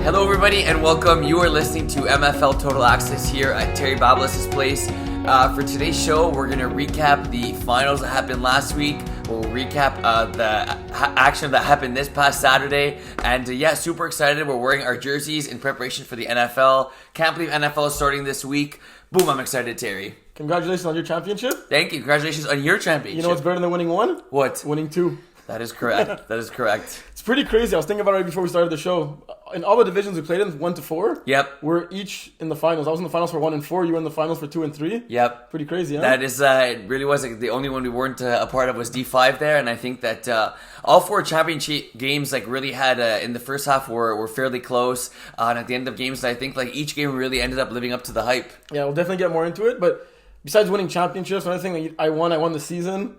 Hello, everybody, and welcome. You are listening to MFL Total Access here at Terry Bablis' place. For today's show, we're going to recap the finals that happened last week. We'll recap the action that happened this past Saturday. And super excited. We're wearing our jerseys in preparation for the NFL. Can't believe NFL is starting this week. Boom, I'm excited, Terry. Congratulations on your championship. Thank you. Congratulations on your championship. You know what's better than winning one? What? Winning two. That is correct. That is correct. It's pretty crazy. I was thinking about it right before we started the show. In all the divisions we played in, 1 to 4, Yep. we're each in the finals. I was in the finals for 1 and 4. You were in the finals for 2 and 3. Yep. Pretty crazy, huh? That is, it really was. The only one we weren't a part of was D5 there, and I think that all 4 championship games really had, in the first half, were fairly close, and at the end of games, I think each game really ended up living up to the hype. Yeah, we'll definitely get more into it, but besides winning championships, another thing that I won the season.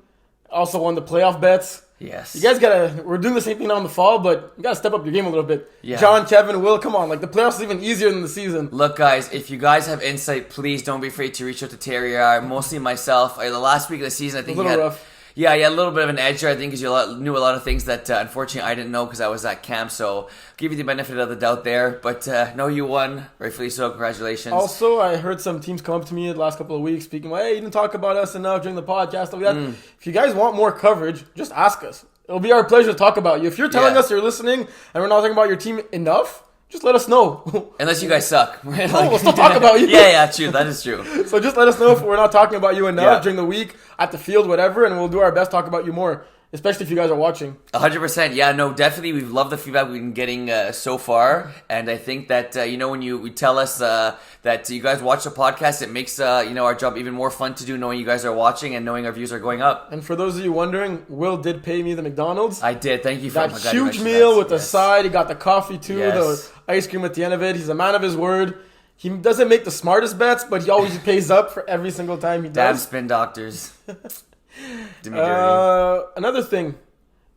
Also won the playoff bets. Yes. You guys we're doing the same thing now in the fall, but you gotta step up your game a little bit. Yeah. John, Kevin, Will, come on. The playoffs is even easier than the season. Look, guys, if you guys have insight, please don't be afraid to reach out to Terry. Mostly myself. The last week of the season, I think A little rough. Yeah, a little bit of an edge there, I think, because you knew a lot of things that, unfortunately, I didn't know because I was at camp. So, give you the benefit of the doubt there. But, no, you won. Rightfully so. Congratulations. Also, I heard some teams come up to me the last couple of weeks speaking, hey, you didn't talk about us enough during the podcast. Stuff like that. If you guys want more coverage, just ask us. It'll be our pleasure to talk about you. If you're telling us you're listening and we're not talking about your team enough, just let us know. Unless you guys suck. Right? No, we'll still talk about you. Yeah, true. That is true. So just let us know if we're not talking about you enough during the week, at the field, whatever, and we'll do our best to talk about you more, especially if you guys are watching. 100%. Yeah, no, definitely. We've loved the feedback we've been getting so far. And I think that, when you tell us that you guys watch the podcast, it makes, our job even more fun to do, knowing you guys are watching and knowing our views are going up. And for those of you wondering, Will did pay me the McDonald's. I did. Thank you for that huge meal with the side. He got the coffee too, the ice cream at the end of it. He's a man of his word. He doesn't make the smartest bets, but he always pays up for every single time he does. Damn spin doctors. Do me dirty. Another thing,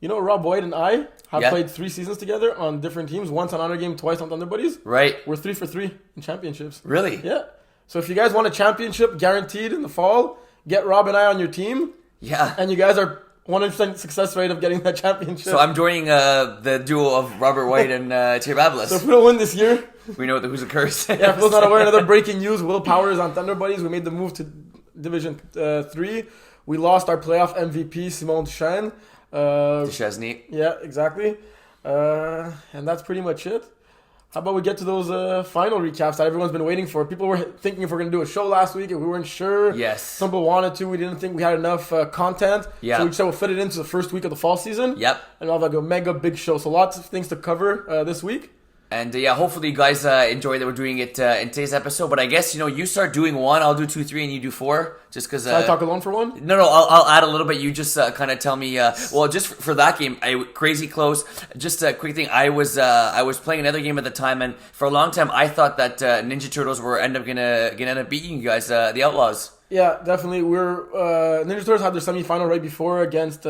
Rob White and I have played 3 seasons together on different teams. Once on Honor Game, twice on Thunder Buddies. Right. We're 3 for 3 in championships. Really? Yeah. So if you guys want a championship guaranteed in the fall, get Rob and I on your team. Yeah. And you guys are 100% success rate of getting that championship. So I'm joining the duo of Robert White and Terry Bablis. So if we don't win this year, we know who's a curse. Yeah, if Will's not aware, another breaking news: Will Power is on Thunder Buddies. We made the move to Division 3. We lost our playoff MVP, Simone Duchesne. Duchesne. Yeah, exactly. And that's pretty much it. How about we get to those final recaps that everyone's been waiting for? People were thinking if we're going to do a show last week, and we weren't sure. Yes. Some people wanted to. We didn't think we had enough content. Yeah. So we said we'll fit it into the first week of the fall season. Yep. And we'll have a mega big show. So lots of things to cover this week. And hopefully you guys enjoy that we're doing it in today's episode. But I guess, you start doing 1, I'll do 2, 3, and you do 4. Just because... Can I talk alone for 1? No, I'll add a little bit. You just kind of tell me... just for that game, crazy close. Just a quick thing. I was playing another game at the time, and for a long time, I thought that Ninja Turtles were end up beating you guys, the Outlaws. Yeah, definitely. Ninja Turtles had their semifinal right before against...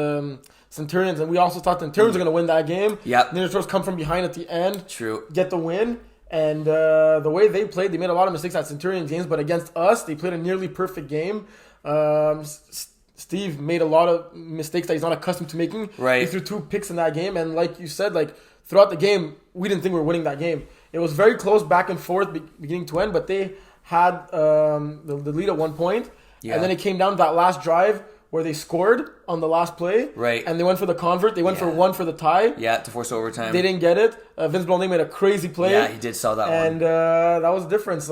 Centurions, and we also thought the Centurions were going to win that game. Yep. Ninja Turtles come from behind at the end. True. Get the win. And the way they played, they made a lot of mistakes at Centurion games, but against us, they played a nearly perfect game. Steve made a lot of mistakes that he's not accustomed to making. Right. He threw 2 picks in that game, and like you said, throughout the game, we didn't think we were winning that game. It was very close back and forth, beginning to end, but they had the lead at one point. Yeah. And then it came down to that last drive where they scored on the last play. Right. And they went for the convert. They went for 1 for the tie. Yeah, to force overtime. They didn't get it. Vince Blondin made a crazy play. Yeah, he did sell that one. And that was the difference.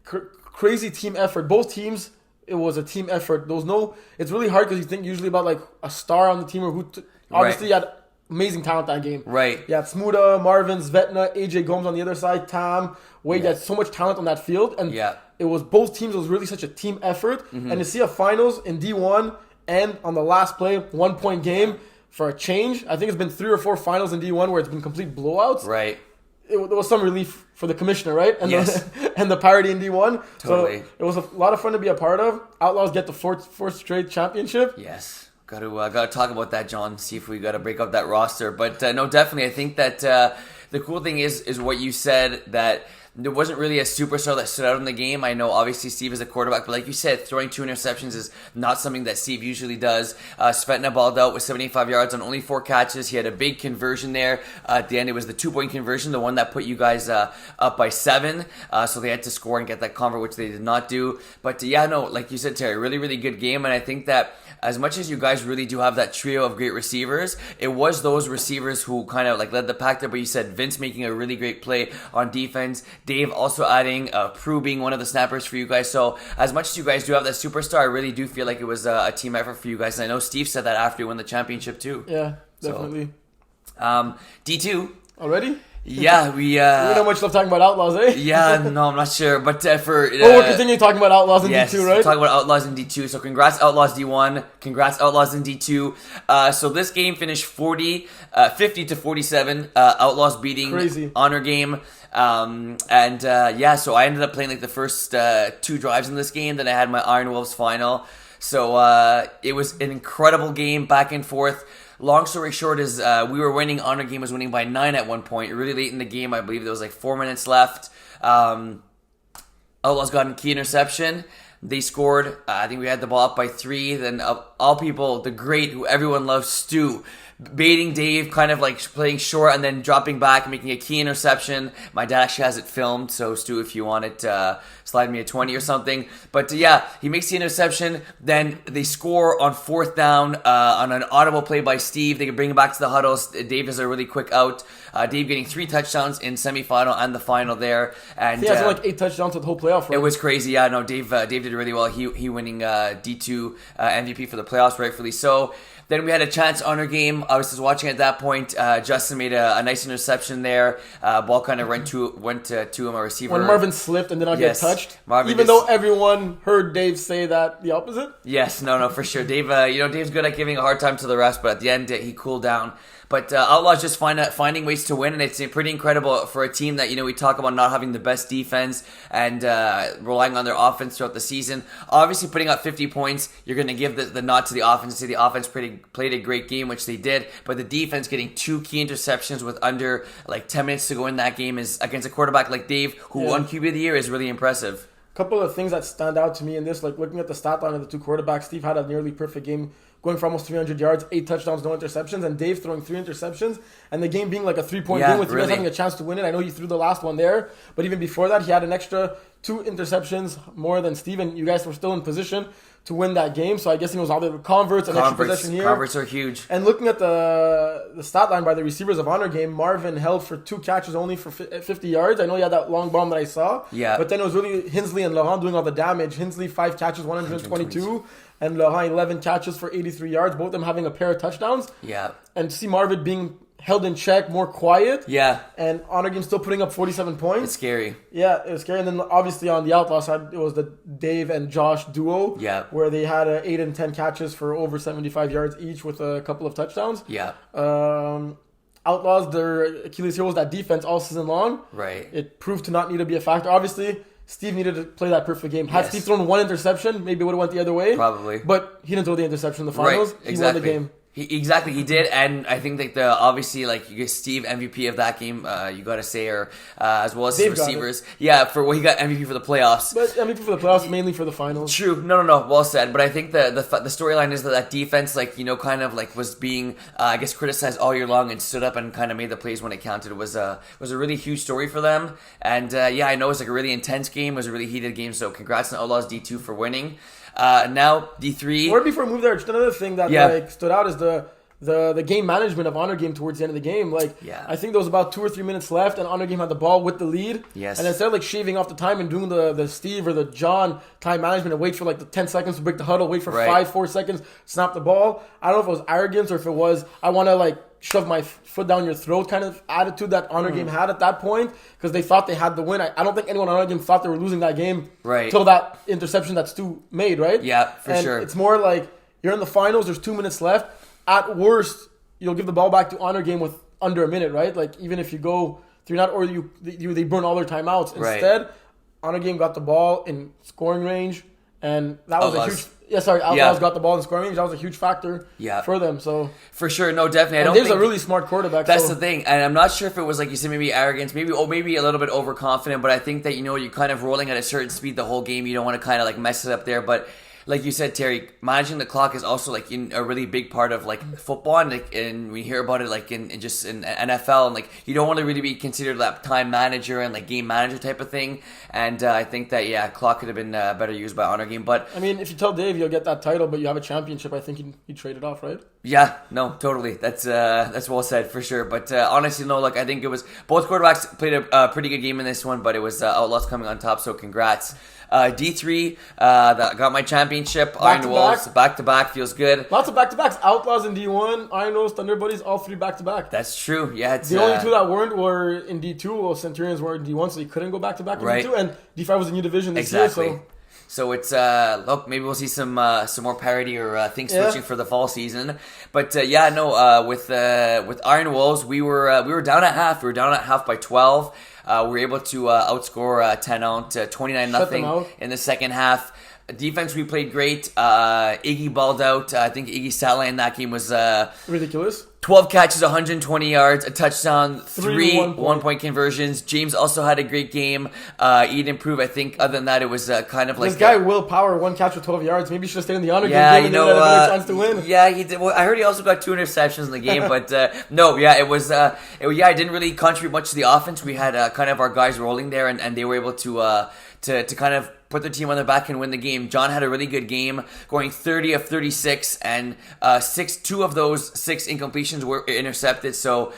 Crazy team effort. Both teams, it was a team effort. There was no... It's really hard because you think usually about a star on the team or who... Obviously, you had amazing talent that game. Right. You had Smuda, Marvin, Svetna, AJ Gomes on the other side, Tam, Wade. You had so much talent on that field. And it was both teams. It was really such a team effort. Mm-hmm. And to see a finals in D1... and on the last play, 1-point game for a change. I think it's been 3 or 4 finals in D1 where it's been complete blowouts. Right. There was some relief for the commissioner, right? And yes. And the parity in D1. Totally. So it was a lot of fun to be a part of. Outlaws get the fourth straight championship. Yes. Got to talk about that, John. See if we got to break up that roster. But no, definitely. I think that the cool thing is what you said, that there wasn't really a superstar that stood out in the game. I know obviously Steve is a quarterback, but like you said, throwing 2 interceptions is not something that Steve usually does. Svetna balled out with 75 yards on only 4 catches. He had a big conversion there. At the end, it was the 2-point conversion, the one that put you guys up by 7. So they had to score and get that convert, which they did not do. But yeah, no, like you said, Terry, really, really good game. And I think that as much as you guys really do have that trio of great receivers, it was those receivers who kind of like led the pack there. But you said Vince making a really great play on defense, Dave also adding, Prue being one of the snappers for you guys. So as much as you guys do have that superstar, I really do feel like it was a team effort for you guys. And I know Steve said that after you won the championship too. Yeah, definitely. So, D2 already. Yeah, we don't have much love talking about Outlaws, eh? Yeah, no, I'm not sure, but for we'll continue talking about Outlaws in yes, D2, right? We'll talk about Outlaws in D2. So congrats Outlaws D1, congrats Outlaws in D2. So this game finished 50 to 47. Outlaws beating Crazy. Honor Game. Yeah, so I ended up playing like the first 2 drives in this game. Then I had my Iron Wolves final. So it was an incredible game, back and forth. Long story short is we were winning. Honor Game was winning by 9 at one point. Really late in the game, I believe there was like 4 minutes left. Outlaws got a key interception. They scored. I think we had the ball up by 3. Then all people, the great, who everyone loves, Stu, baiting Dave, kind of like playing short and then dropping back, making a key interception. My dad actually has it filmed, so Stu, if you want it, slide me a 20 or something. But yeah, he makes the interception. Then they score on 4th down on an audible play by Steve. They can bring it back to the huddles. Dave does a really quick out. Dave getting 3 touchdowns in semifinal and the final there. And he has like 8 touchdowns with the whole playoff run. It was crazy. Yeah, no, Dave did really well. He winning D2 MVP for the playoffs, rightfully so. Then we had a chance Honor Game. I was just watching at that point. Justin made a nice interception there. Ball kind of went to him, a receiver. When Marvin slipped and did not get touched. Even though everyone heard Dave say that the opposite. Yes, no, for sure. Dave, Dave's good at giving a hard time to the rest, but at the end he cooled down. But Outlaws just finding ways to win, and it's pretty incredible for a team that, we talk about not having the best defense and relying on their offense throughout the season. Obviously, putting up 50 points, you're going to give the nod to the offense and say the offense played a great game, which they did. But the defense getting 2 key interceptions with under like 10 minutes to go in that game is against a quarterback like Dave, who won QB of the year, is really impressive. A couple of things that stand out to me in this, like looking at the stat line of the 2 quarterbacks, Steve had a nearly perfect game, going for almost 300 yards, 8 touchdowns, no interceptions, and Dave throwing 3 interceptions, and the game being like a 3-point game with you guys having a chance to win it. I know you threw the last one there, but even before that, he had an extra 2 interceptions more than Steve, and you guys were still in position to win that game. So I guess it was all the converts and extra possession here. Converts are huge. And looking at the stat line by the receivers of Honor Game, Marvin held for 2 catches only for 50 yards. I know he had that long bomb that I saw. Yeah. But then it was really Hinsley and Laurent doing all the damage. Hinsley 5 catches, 122. And Laurent 11 catches for 83 yards. Both of them having a pair of touchdowns. Yeah. And to see Marvin being held in check, more quiet. Yeah. And Honor Game still putting up 47 points. It's scary. Yeah, it was scary. And then obviously on the Outlaw side, it was the Dave and Josh duo. Yeah. Where they had 8 and 10 catches for over 75 yards each with a couple of touchdowns. Yeah. Outlaws, their Achilles heel was that defense all season long. Right. It proved to not need to be a factor. Obviously, Steve needed to play that perfect game. Had Steve thrown 1 interception, maybe it would have went the other way. Probably. But he didn't throw the interception in the finals. Right. Exactly. He won the game. He did, and I think that obviously you get Steve MVP of that game, you got to say, or as well as his receivers. Yeah, he got MVP for the playoffs. But MVP for the playoffs, mainly for the finals. True, no, well said. But I think the storyline is that defense, kind of was being, I guess, criticized all year long and stood up and kind of made the plays when it counted. It was a really huge story for them, and I know it was a really intense game. It was a really heated game. So congrats on Outlaws D2 for winning. Now D3. Or before we move there, just another thing that stood out is the game management of Honor Game towards the end of the game. I think there was about 2 or 3 minutes left, and Honor Game had the ball with the lead. Yes. And instead of shaving off the time and doing the Steve or the John time management and wait for the 10 seconds to break the huddle, wait for 4 seconds, snap the ball. I don't know if it was arrogance or if it was I want to shove my foot down your throat kind of attitude that Honor Game had at that point, because they thought they had the win. I don't think anyone on Honor Game thought they were losing that game till that interception that Stu made, right? Yeah, for sure. It's more like you're in the finals, there's 2 minutes left. At worst, you'll give the ball back to Honor Game with under a minute, right? Even if you go 3-0 or they burn all their timeouts. Instead, Honor Game got the ball in scoring range, And that was Outlaws. a huge... Yeah, sorry, Outlaws got the ball in scoring range. That was a huge factor for them. So for sure, no, definitely. I don't think think a really smart quarterback. That's the thing, and I'm not sure if it was like you said, maybe arrogance, maybe a little bit overconfident. But I think that you're kind of rolling at a certain speed the whole game. You don't want to kind of like mess it up there, but. Like you said, Terry, managing the clock is also like a really big part of like football, and we hear about it like in NFL, and like you don't want to really be considered that time manager and like game manager type of thing. And I think that clock could have been better used by Honor Game. But I mean, if you tell Dave you'll get that title, but you have a championship, I think he'd trade it off, right? Yeah, no, totally. That's well said for sure. But honestly, no, look, I think it was both quarterbacks played a pretty good game in this one, but it was Outlaws coming on top. So congrats. D3 that got my championship. Iron Wolves back to back feels good. Lots of back to backs. Outlaws in D1, Iron Wolves, Thunder Buddies, all three back to back. That's true. Yeah, it's the only two that weren't were in D2. Well, Centurions were in D1, so you couldn't go back to back in D2. And D5 was a new division this year. So it's look, maybe we'll see some more parity or things switching for the fall season. But with Iron Wolves, we were down at half. We were down at half by 12. We were able to outscore 10 out 29-0 in the second half. Defense, we played great. Iggy balled out. I think Iggy's stat line in that game was ridiculous. 12 catches, 120 yards, a touchdown, three one-point conversions. James also had a great game. He'd improve, I think. Other than that, it was kind of like... This guy, Will Power, one catch with 12 yards. Maybe he should have stayed in the honor game. Had a better chance to win. Yeah, he did. Well, I heard he also got 2 interceptions in the game, but I didn't really contribute much to the offense. We had kind of our guys rolling there, and they were able to kind of put their team on their back and win the game. John had a really good game, going 30 of 36, and 2 of those 6 incompletions were intercepted. So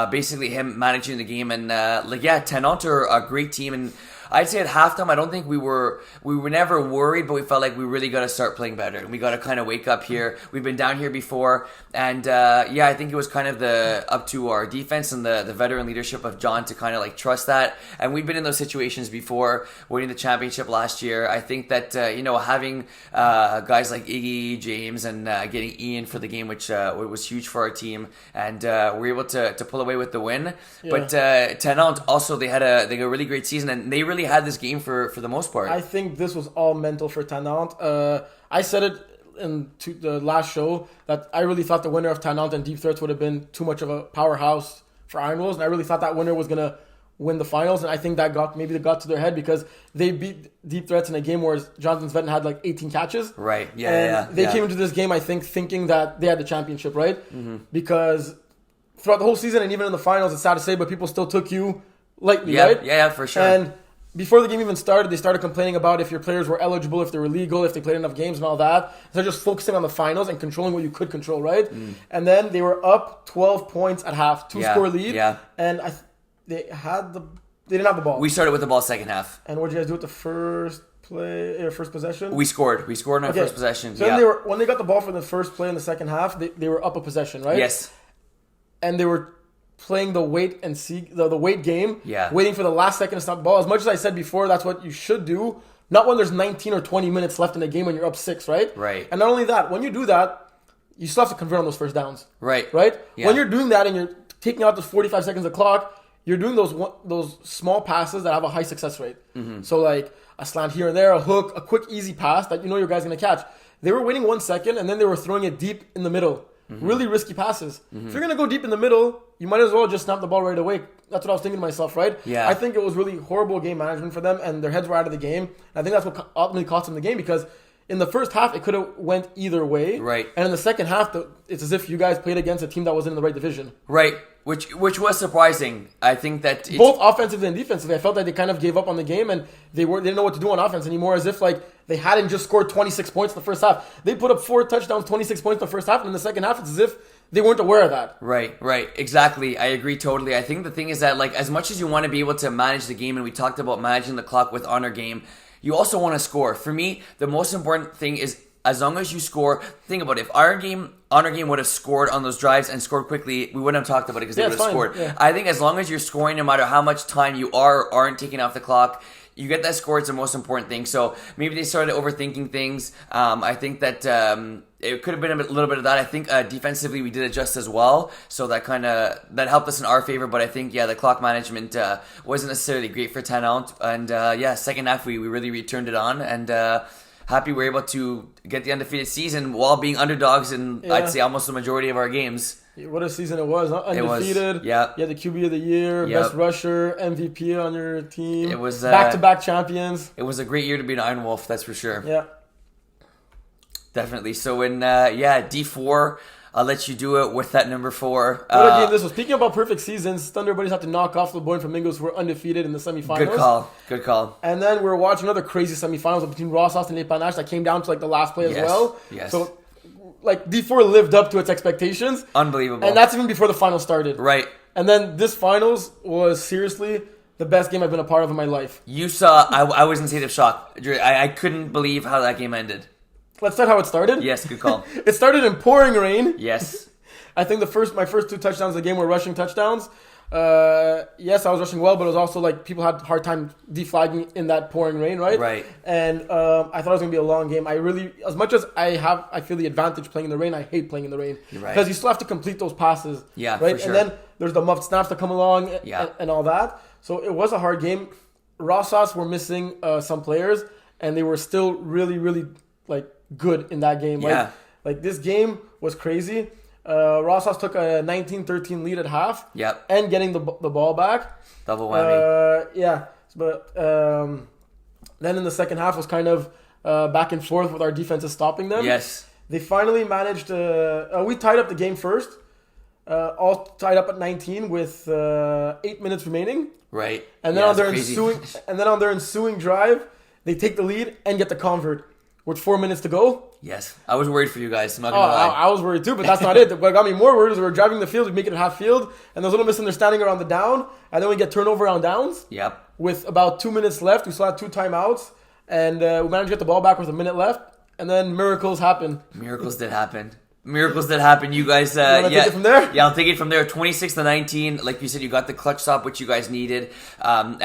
basically him managing the game, and 10-0 are a great team. And I'd say at halftime, I don't think we were never worried, but we felt like we really got to start playing better. And we got to kind of wake up here. We've been down here before. And I think it was kind of up to our defense and the veteran leadership of John to kind of like trust that. And we've been in those situations before, winning the championship last year. I think that, having guys like Iggy, James, and getting Ian for the game, which was huge for our team. And we were able to pull away with the win. Yeah. But 10-0 also, they had a really great season, and they really had this game for the most part. I think this was all mental for 10-0. I said it in the last show that I really thought the winner of 10-0 and Deep Threats would have been too much of a powerhouse for Iron Wolves, and I really thought that winner was going to win the finals, and I think that got to their head because they beat Deep Threats in a game where Jonathan Svetton had like 18 catches. Right, They came into this game, I think, thinking that they had the championship, right? Mm-hmm. Because throughout the whole season and even in the finals, it's sad to say, but people still took you lightly, right? Yeah, for sure. And before the game even started, they started complaining about if your players were eligible, if they were legal, if they played enough games and all that. They're just focusing on the finals and controlling what you could control, right? Mm. And then they were up 12 points at half, 2-score lead. Yeah. And they didn't have the ball. We started with the ball second half. And what did you guys do with the first possession? We scored. We scored in our first possession. So then when they got the ball for the first play in the second half, they were up a possession, right? Yes. And they were playing the wait and see, the wait game, waiting for the last second to stop the ball. As much as I said before, that's what you should do. Not when there's 19 or 20 minutes left in the game when you're up 6, right? Right. And not only that, when you do that, you still have to convert on those first downs. Right. Right? Yeah. When you're doing that and you're taking out those 45 seconds of clock, you're doing those small passes that have a high success rate. Mm-hmm. So like a slant here and there, a hook, a quick easy pass that your guy's going to catch. They were waiting 1 second and then they were throwing it deep in the middle. Mm-hmm. Really risky passes. Mm-hmm. If you're going to go deep in the middle, you might as well just snap the ball right away. That's what I was thinking to myself, right? Yeah. I think it was really horrible game management for them, and their heads were out of the game. And I think that's what ultimately cost them the game, because in the first half, it could have went either way. Right. And in the second half, it's as if you guys played against a team that wasn't in the right division. Right. Which was surprising. I think that both offensively and defensively, I felt like they kind of gave up on the game, and they didn't know what to do on offense anymore, as if like they hadn't just scored 26 points in the first half. They put up 4 touchdowns, 26 points in the first half, and in the second half, it's as if they weren't aware of that. Right. Exactly. I agree totally. I think the thing is that, like, as much as you want to be able to manage the game, and we talked about managing the clock with Honor Game, you also want to score. For me, the most important thing is, as long as you score, think about it. If Honor Game would have scored on those drives and scored quickly, we wouldn't have talked about it because they would have scored. Yeah. I think as long as you're scoring, no matter how much time you are or aren't taking off the clock, you get that score. It's the most important thing. So maybe they started overthinking things. I think that it could have been a little bit of that. I think defensively we did adjust as well, so that helped us in our favor. But I think the clock management wasn't necessarily great for 10 out. And second half we really returned it on, and happy we're able to get the undefeated season while being underdogs in, I'd say, almost the majority of our games. What a season it was, huh? Undefeated. You had the QB of the year, best rusher, MVP on your team. It was back-to-back champions. It was a great year to be an Iron Wolf, that's for sure. Yeah. Definitely. So in D4, I'll let you do it with that number 4. What a game this was. Speaking about perfect seasons, Thunder Buddies had to knock off the Boy Flamingos, who were undefeated in the semifinals. Good call. And then we're watching another crazy semifinals between Brossard and Les Panaches that came down to like the last play as well. Yes. So like D4 lived up to its expectations. Unbelievable. And that's even before the finals started. Right. And then this finals was seriously the best game I've been a part of in my life. You saw, I was in a state of shock. I couldn't believe how that game ended. Let's start how it started. Yes, good call. It started in pouring rain. Yes. I think my first 2 touchdowns of the game were rushing touchdowns. Yes, I was rushing well, but it was also like people had a hard time deflagging in that pouring rain, right? Right. And I thought it was going to be a long game. I really, as much as I feel the advantage playing in the rain, I hate playing in the rain. You're right. Because you still have to complete those passes. Yeah, right? for sure. And then there's the muffed snaps that come along and all that. So it was a hard game. Rossas were missing some players, and they were still really, really like good in that game. Yeah. Like this game was crazy. Rossas took a 19-13 lead at half. Yep. And getting the ball back. Double whammy. Yeah. But then in the second half was kind of back and forth with our defenses stopping them. Yes. They finally managed to... we tied up the game first. All tied up at 19 with 8 minutes remaining. Right. And then on their ensuing drive, they take the lead and get the convert. With 4 minutes to go. Yes. I was worried for you guys. I'm not going to lie. I was worried too, but that's not it. What got me more worried is we were driving the field, we make it at half field, and there's a little misunderstanding around the down, and then we get turnover on downs. Yep. With about 2 minutes left, we still had 2 timeouts, and we managed to get the ball back with a minute left, and then miracles happen. Miracles did happen. You guys, take it from there? Yeah, I'll take it from there. 26-19. Like you said, you got the clutch stop, which you guys needed. I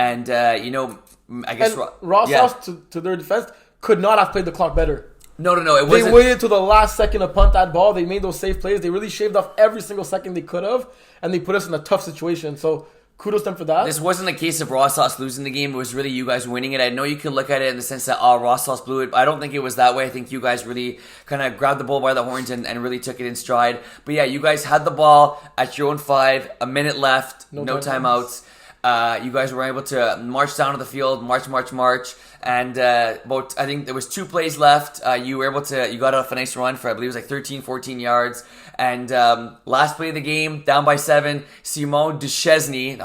guess... Rossas, to their defense, could not have played the clock better. No. It wasn't. They waited to the last second to punt that ball. They made those safe plays. They really shaved off every single second they could have, and they put us in a tough situation. So kudos to them for that. This wasn't a case of Rossas losing the game. It was really you guys winning it. I know you can look at it in the sense that, Rossas blew it. I don't think it was that way. I think you guys really kind of grabbed the bull by the horns and really took it in stride. But yeah, you guys had the ball at your own 5, a minute left, no timeouts. You guys were able to march down to the field, march. And I think there was 2 plays left. You got off a nice run for, I believe it was like 13, 14 yards. And last play of the game, down by 7, Simon Duchesne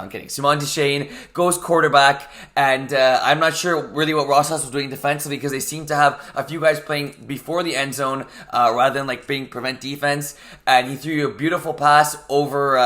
goes quarterback. And I'm not sure really what Rossas was doing defensively because they seem to have a few guys playing before the end zone rather than like being prevent defense. And he threw you a beautiful pass over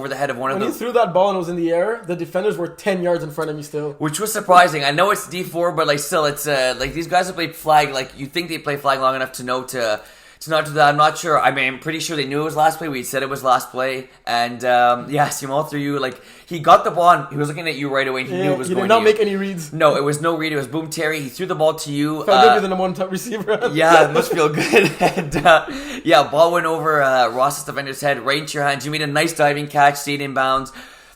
the head of one of them. When he threw that ball and it was in the air, the defenders were 10 yards in front of me still. Which was surprising. I know it's D4, but like still, it's like these guys have played flag. Like you think they play flag long enough to know to not do that. I'm not sure. I mean, I'm pretty sure they knew it was last play. We said it was last play, and Simon threw you like he got the ball. And he was looking at you right away. And he knew it was going to you. He did not make any reads. No, it was no read. It was boom Terry. He threw the ball to you. Felt good. You're the number 1 top receiver. Yeah, it must feel good. And ball went over Ross's defender's head right into your hands. You made a nice diving catch, stayed in bounds.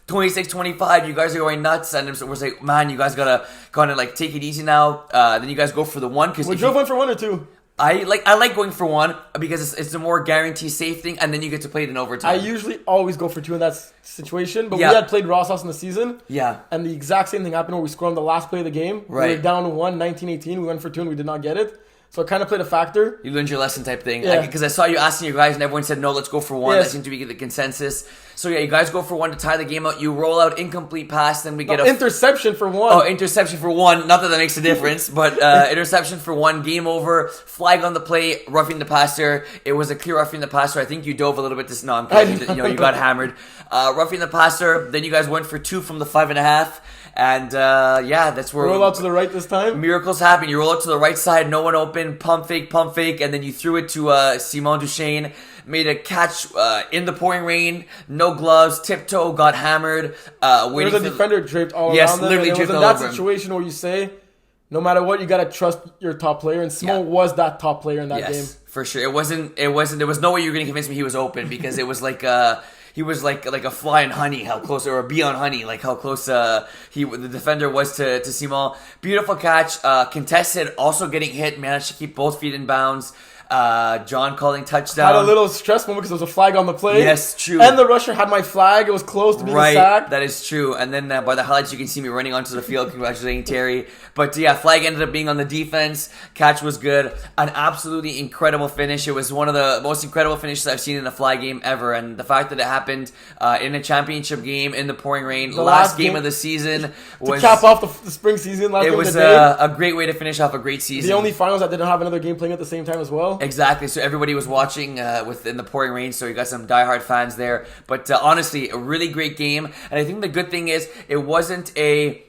26-25, you guys are going nuts, and it was like, man, you guys gotta kind of like take it easy now. Then you guys go for the 1 because we drove 1 for 1 or 2. I like going for 1 because it's a more guaranteed safe thing, and then you get to play it in overtime. I usually always go for 2 in that situation, but we had played Rossas in the season, and the exact same thing happened where we scored on the last play of the game. Right. We were down 1, 19-18, we went for 2 and we did not get it. So it kind of played a factor. You learned your lesson type thing. Because I saw you asking your guys and everyone said, no, let's go for 1. Yes. That seemed to be the consensus. So yeah, you guys go for 1 to tie the game out. You roll out incomplete pass, then we get interception for 1. Oh, interception for 1. Not that makes a difference, but interception for 1. Game over. Flag on the play. Roughing the passer. It was a clear roughing the passer. I think you dove a little bit. No, I'm kidding. You got hammered. Roughing the passer. Then you guys went for 2 from the 5.5. And that's where roll out to the right this time. Miracles happen. You roll out to the right side, no one open, pump fake, and then you threw it to Simon Duchesne. Made a catch in the pouring rain, no gloves, tiptoe, got hammered. There was a defender draped all around them. Literally it was in that situation where you say, no matter what, you gotta trust your top player, and Simon was that top player in that game. For sure. There was no way you were gonna convince me he was open because it was like he was like a fly on honey, how close, or a bee on honey, like how close the defender was to Simon. Beautiful catch, contested, also getting hit, managed to keep both feet in bounds. John calling touchdown. Had a little stress moment because there was a flag on the play. Yes, true. And the rusher had my flag. It was close to being sacked. That is true. And then by the highlights, you can see me running onto the field congratulating Terry. But yeah, flag ended up being on the defense. Catch was good. An absolutely incredible finish. It was one of the most incredible finishes I've seen in a flag game ever. And the fact that it happened in a championship game in the pouring rain, the last game of the season, was to cap off the spring season. It was a great way to finish off a great season. The only finals that didn't have another game playing at the same time as well. Exactly. So everybody was watching in the pouring rain. So you got some diehard fans there. But honestly, a really great game. And I think the good thing is it wasn't a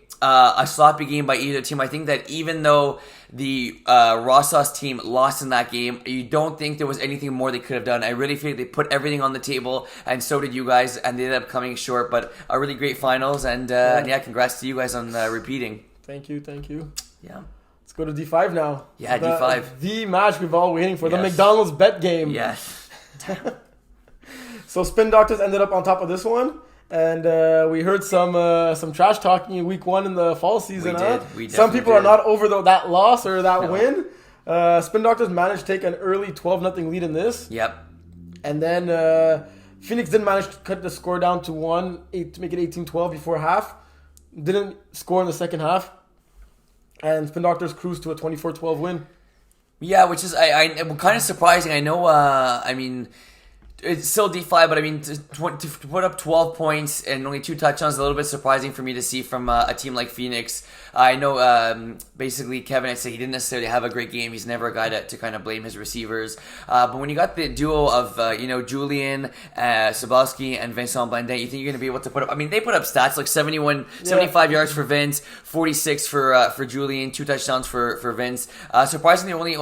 sloppy game by either team. I think that even though the Brossard team lost in that game, you don't think there was anything more they could have done. I really feel they put everything on the table, and so did you guys, and they ended up coming short. But a really great finals, and congrats to you guys on repeating. Thank you. Yeah. Let's go to D5 now. Yeah, D5. The match we've all waiting for, the McDonald's bet game. Yes. So Spin Doctors ended up on top of this one. And we heard some trash talking in week 1 in the fall season. We did. Some people are not over that loss or that win. Spin Doctors managed to take an early 12-0 lead in this. Yep. And then Phoenix didn't manage to cut the score down to 1 to make it 18-12 before half. Didn't score in the second half. And Spin Doctors cruised to a 24-12 win. Yeah, which is kind of surprising. I know, it's still D5, but I mean, to put up 12 points and only 2 touchdowns is a little bit surprising for me to see from a team like Phoenix. I know, basically, Kevin had said he didn't necessarily have a great game. He's never a guy to kind of blame his receivers. But when you got the duo of, Julian Sobolski and Vincent Blandin, you think you're going to be able to put up, I mean, they put up stats like 75 yards for Vince, 46 for Julian, 2 touchdowns for Vince. Surprisingly,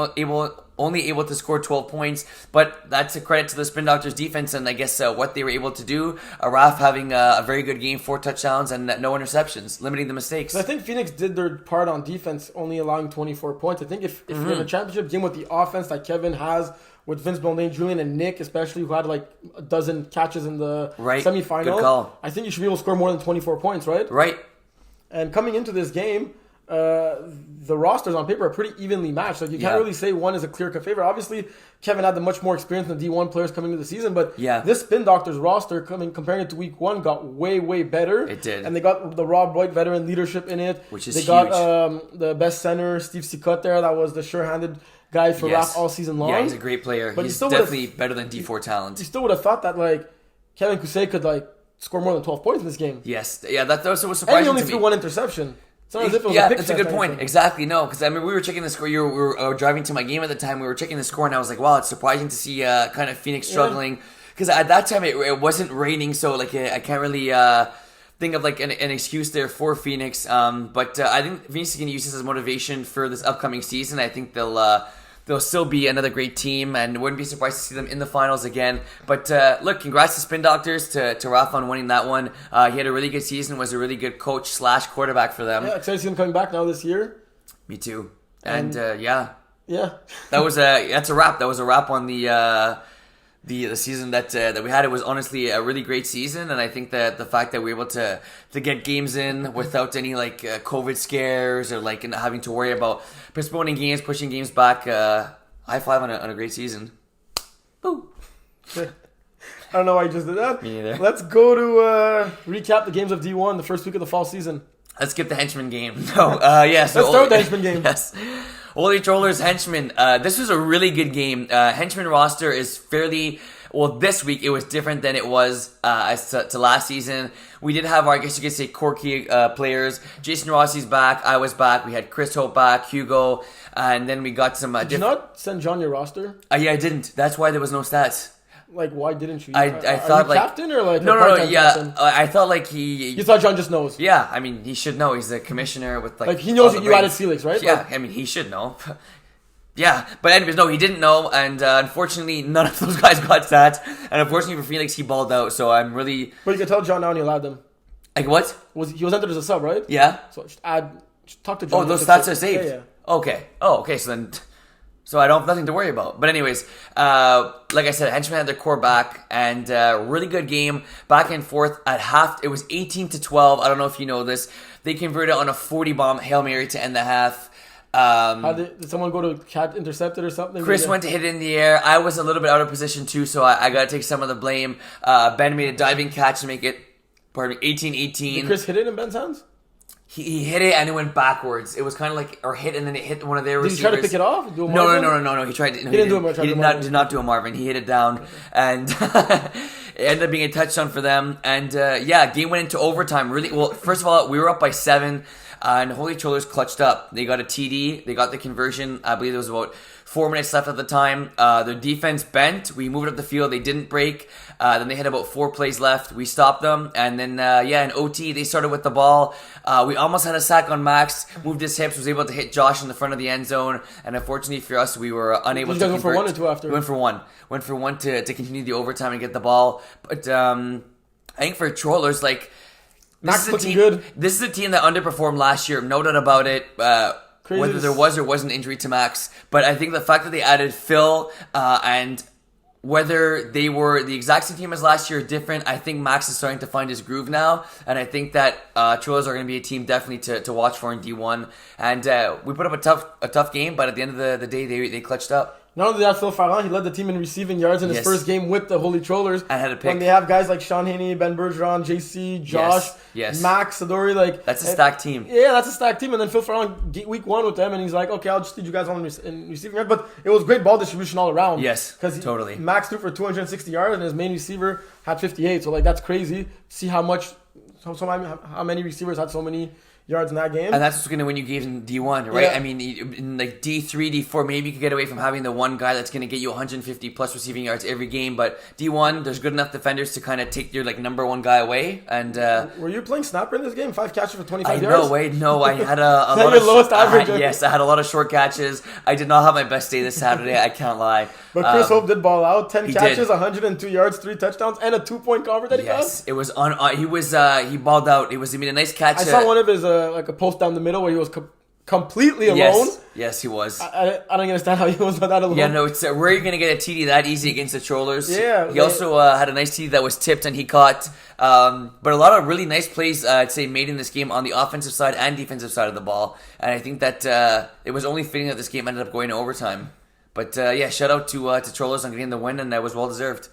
only able to score 12 points, but that's a credit to the Spin Doctors defense and I guess what they were able to do. Raf having a very good game, 4 touchdowns and no interceptions, limiting the mistakes. I think Phoenix did their part on defense, only allowing 24 points. I think if you're in a championship game with the offense that Kevin has, with Vince Blandin, Julian, and Nick, especially, who had like a dozen catches in the semifinal, good call. I think you should be able to score more than 24 points, right? Right. And coming into this game, the rosters on paper are pretty evenly matched. Like you can't really say one is a clear-cut favorite. Obviously, Kevin had the much more experience than the D1 players coming into the season, but this Spin Doctors roster, comparing it to week 1, got way, way better. It did. And they got the Rob White veteran leadership in it. Which is They huge. got the best center, Steve Sikut there. That was the sure-handed guy for Raf all season long. Yeah, he's a great player. But he's definitely better than D4 talent. You still would have thought that like Kevin Kusei could score more than 12 points in this game. Yes. Yeah, that was surprising and he only to me. threw 1 interception. That's a good point. Exactly. No, because I mean, we were checking the score. We were driving to my game at the time. We were checking the score, and I was like, "Wow, it's surprising to see kind of Phoenix struggling." Because at that time, it wasn't raining, so I can't really think of an excuse there for Phoenix. But I think Phoenix is going to use this as motivation for this upcoming season. I think they'll still be another great team, and wouldn't be surprised to see them in the finals again. But look, congrats to Spin Doctors, to Raf on winning that one. He had a really good season, was a really good coach / quarterback for them. Yeah, excited to see him coming back now this year. Me too. And yeah, that's a wrap. That was a wrap on the season that we had. It was honestly a really great season, and I think that the fact that we were able to get games in without any COVID scares or having to worry about postponing games, pushing games back. High five on a great season. Boo. I don't know why you just did that. Me neither. Let's go to recap the games of D1 the first week of the fall season. Let's skip the henchman game. No, Let's start with the henchman game. Yes. Holy Trollers Henchman. This was a really good game. Henchman roster is fairly... Well, this week it was different than it was as to last season. We did have our, I guess you could say, quirky players. Jason Rossi's back. I was back. We had Chris Hope back. Hugo. And then we got some... Did you not send John your roster? Yeah, I didn't. That's why there was no stats. Why didn't you? I thought captain or no, yeah. Captain? I thought he. You thought John just knows? Yeah, I mean he should know. He's the commissioner with he knows that you added Felix, right? Yeah, I mean he should know. Yeah, but anyways, no, he didn't know, and unfortunately none of those guys got stats. And unfortunately for Felix, he balled out. So I'm really. But you can tell John now, and you allowed them. What? He was entered as a sub, right? Yeah. So just talk to John. Oh, those stats are saved. Yeah. Okay. Oh, okay. So then. So I don't have nothing to worry about. But anyways, like I said, Henchmen had their core back, and really good game, back and forth. At half, it was 18-12. I don't know if you know this. They converted on a 40-bomb Hail Mary to end the half. Did someone go to intercept it or something? Chris went to hit it in the air. I was a little bit out of position too, so I got to take some of the blame. Ben made a diving catch to make it, 18-18. Did Chris hit it in Ben's hands? He hit it and it went backwards. It was kind of like, or hit and then it hit one of their receivers. Did he try to pick it off? Do a No. He tried to. No, he didn't do a He did not do a Marvin. He hit it down, and it ended up being a touchdown for them. And game went into overtime. Really well. First of all, we were up by 7, and Holy Trollers clutched up. They got a TD. They got the conversion. I believe there was about 4 minutes left at the time. Their defense bent. We moved up the field. They didn't break. Then they had about 4 plays left. We stopped them. And then, in OT, they started with the ball. We almost had a sack on Max. Moved his hips. Was able to hit Josh in the front of the end zone. And unfortunately for us, we were unable to convert. You guys went for 1 or 2 after? We went for 1. Went for 1 to continue the overtime and get the ball. But I think for Trollers, Max looking good. This is a team that underperformed last year. No doubt about it. Whether there was or wasn't injury to Max. But I think the fact that they added Phil and whether they were the exact same team as last year or different, I think Max is starting to find his groove now. And I think that Trollers are going to be a team definitely to watch for in D1. And we put up a tough game, but at the end of the day, they clutched up. Not only that, Phil Farran, he led the team in receiving yards in his first game with the Holy Trollers. I had a pick. When they have guys like Sean Haney, Ben Bergeron, JC, Josh, Max, Sadori, that's a stacked team. Yeah, that's a stacked team. And then Phil Farran, week 1 with them, and he's like, okay, I'll just lead you guys on in receiving yards. But it was great ball distribution all around. Yes, totally. Max threw for 260 yards, and his main receiver had 58. So that's crazy. See how many receivers had so many yards in that game. And that's what's going to win you games in D1, right? Yeah. I mean, in D3, D4, maybe you could get away from having the one guy that's going to get you 150 plus receiving yards every game. But D1, there's good enough defenders to kind of take your number one guy away. And were you playing snapper in this game? 5 catches for 25 yards? No. I had a lot of lowest average. Yes, I had a lot of short catches. I did not have my best day this Saturday. I can't lie. But Chris Hope did ball out. 10 catches, 102 yards, 3 touchdowns, and a 2-point convert that he got. Yes, it was on. He balled out. He made a nice catch. I saw one of his a post down the middle where he was completely alone. Yes, he was. I don't understand how he was not that alone. Yeah, no, it's where are you going to get a TD that easy against the Trollers? Yeah. He also had a nice TD that was tipped and he caught. But a lot of really nice plays, I'd say, made in this game on the offensive side and defensive side of the ball. And I think that it was only fitting that this game ended up going to overtime. But shout out to Trollers on getting the win, and that was well deserved.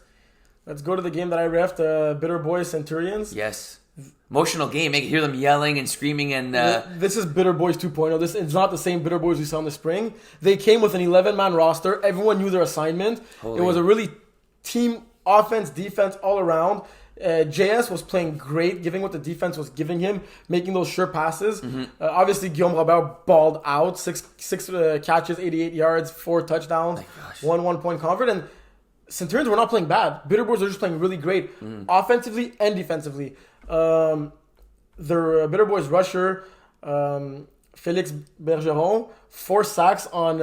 Let's go to the game that I reffed, Bitter Boys Centurions. Yes. Emotional game. You can hear them yelling and screaming. And this is Bitter Boys 2.0. This is not the same Bitter Boys we saw in the spring. They came with an 11-man roster. Everyone knew their assignment. It was a really team offense, defense all around. JS was playing great, giving what the defense was giving him, making those sure passes. Mm-hmm. Obviously, Guillaume Robert balled out. Six catches, 88 yards, 4 touchdowns, 1-point convert. And Centurions were not playing bad. Bitter Boys were just playing really great, offensively and defensively. Their Bitter Boys rusher, Félix Bergeron, 4 sacks on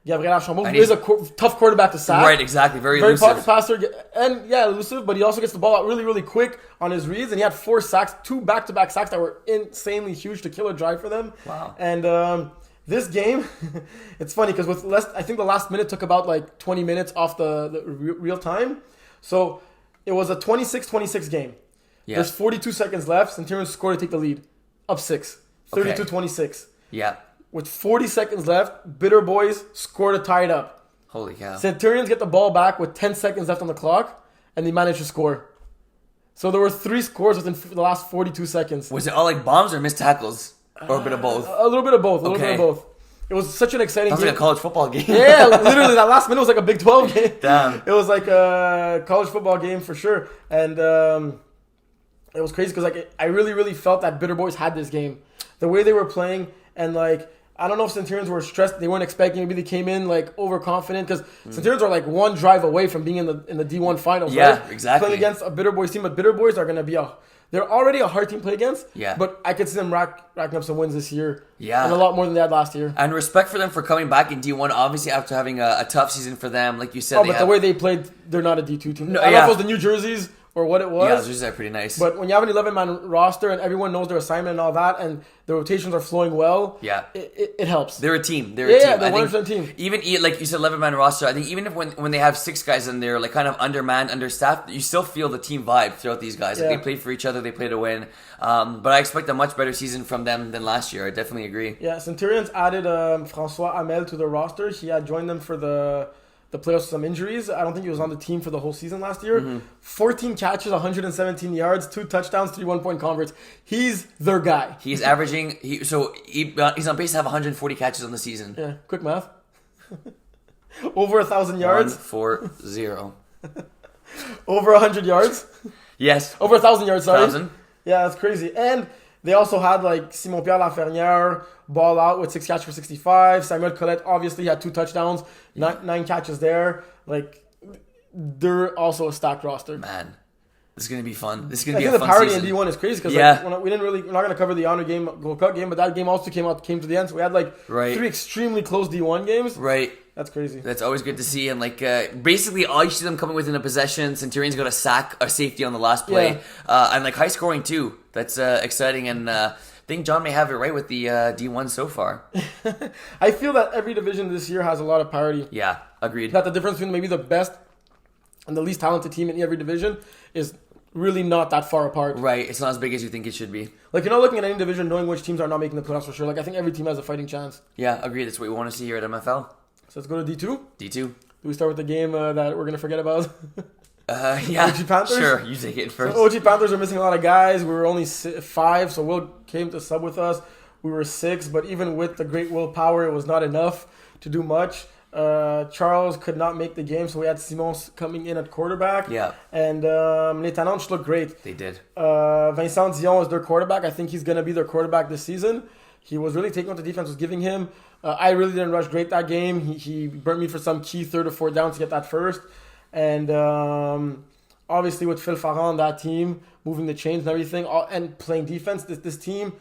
Gabriel Archambault, who is a tough quarterback to sack. Right, exactly. Very elusive. Pocket passer, and elusive, but he also gets the ball out really, really quick on his reads, and he had 4 sacks, 2 back-to-back sacks that were insanely huge to kill a drive for them. Wow. And this game, it's funny because I think the last minute took about 20 minutes off the real time. So it was a 26-26 game. Yeah. There's 42 seconds left. Centurions scored to take the lead. Up 6. 32-26. Yeah. With 40 seconds left, Bitter Boys scored to tie it up. Holy cow. Centurions get the ball back with 10 seconds left on the clock, and they managed to score. So there were 3 scores within the last 42 seconds. Was it all bombs or missed tackles? Or a bit of both? A little bit of both. It was such an exciting game. Sounds like a college football game. Yeah, literally. That last minute was like a Big 12 game. Damn. It was like a college football game for sure. And it was crazy because I really, really felt that Bitter Boys had this game. The way they were playing, and I don't know if Centurions were stressed. They weren't expecting. Maybe they came in overconfident because Centurions are one drive away from being in the D1 finals. Yeah, right? Exactly. Playing against a Bitter Boys team, but Bitter Boys are going to be they're already a hard team to play against. Yeah. But I could see them racking up some wins this year. Yeah. And a lot more than they had last year. And respect for them for coming back in D1, obviously after having a tough season for them. Like you said, the way they played, they're not a D2 team. No, I don't know if it was the New Jerseys for what it was. Yeah, those are pretty nice. But when you have an 11-man roster and everyone knows their assignment and all that, and the rotations are flowing well, it helps. They're a team. They're a 100% team. Even like you said, 11-man roster. I think even if when they have 6 guys in there, like kind of undermanned, understaffed, you still feel the team vibe throughout these guys. Like they play for each other, they play to win. But I expect a much better season from them than last year. I definitely agree. Yeah, Centurions added François Hamel to the roster. He had joined them for the playoffs with some injuries. I don't think he was on the team for the whole season last year. 14 catches, 117 yards, 2 touchdowns, 3 one-point converts. He's their guy. He's averaging. He's on pace to have 140 catches on the season. Yeah, quick math. Over 1,000 yards. 140. Over 100 yards. Yes. Over 1,000 yards. Sorry. 1,000. Yeah, that's crazy. And they also had like Simon-Pierre Lafernière ball out with 6 catches for 65. Samuel Collette obviously had 2 touchdowns, 9 catches there. Like, they're also a stacked roster. Man, this is gonna be fun. This is gonna be a the fun parity season. in D1 is crazy because we're not gonna cover the honor game, Gold Cup game, but that game also came to the end. So we had like 3 extremely close D1 games. Right. That's crazy. That's always good to see. And like basically all you see them coming within a possession. Centurions got a sack or safety on the last play. And like high scoring too. That's exciting. And I think John may have it right with the D1 so far. I feel that every division this year has a lot of parity. Yeah, agreed. That the difference between maybe the best and the least talented team in every division is really not that far apart. Right. It's not as big as you think it should be. Like, you're not looking at any division knowing which teams are not making the playoffs for sure. Like, I think every team has a fighting chance. Yeah, agreed. That's what we want to see here at MFL. So let's go to D2. D2. Do we start with the game that we're going to forget about? Yeah. OG Panthers? Sure, you take it first. So OG Panthers are missing a lot of guys. We were only 5, so Will came to sub with us. We were 6, but even with the great willpower, it was not enough to do much. Charles could not make the game, so we had Simon coming in at quarterback. Yeah. And Les Tanantes looked great. They did. Vincent Dion is their quarterback. I think he's going to be their quarterback this season. He was really taking what the defense was giving him. I really didn't rush great that game. He burnt me for some key 3rd or 4th down to get that first. And obviously with Phil Farran on that team, moving the chains and everything, and playing defense, this team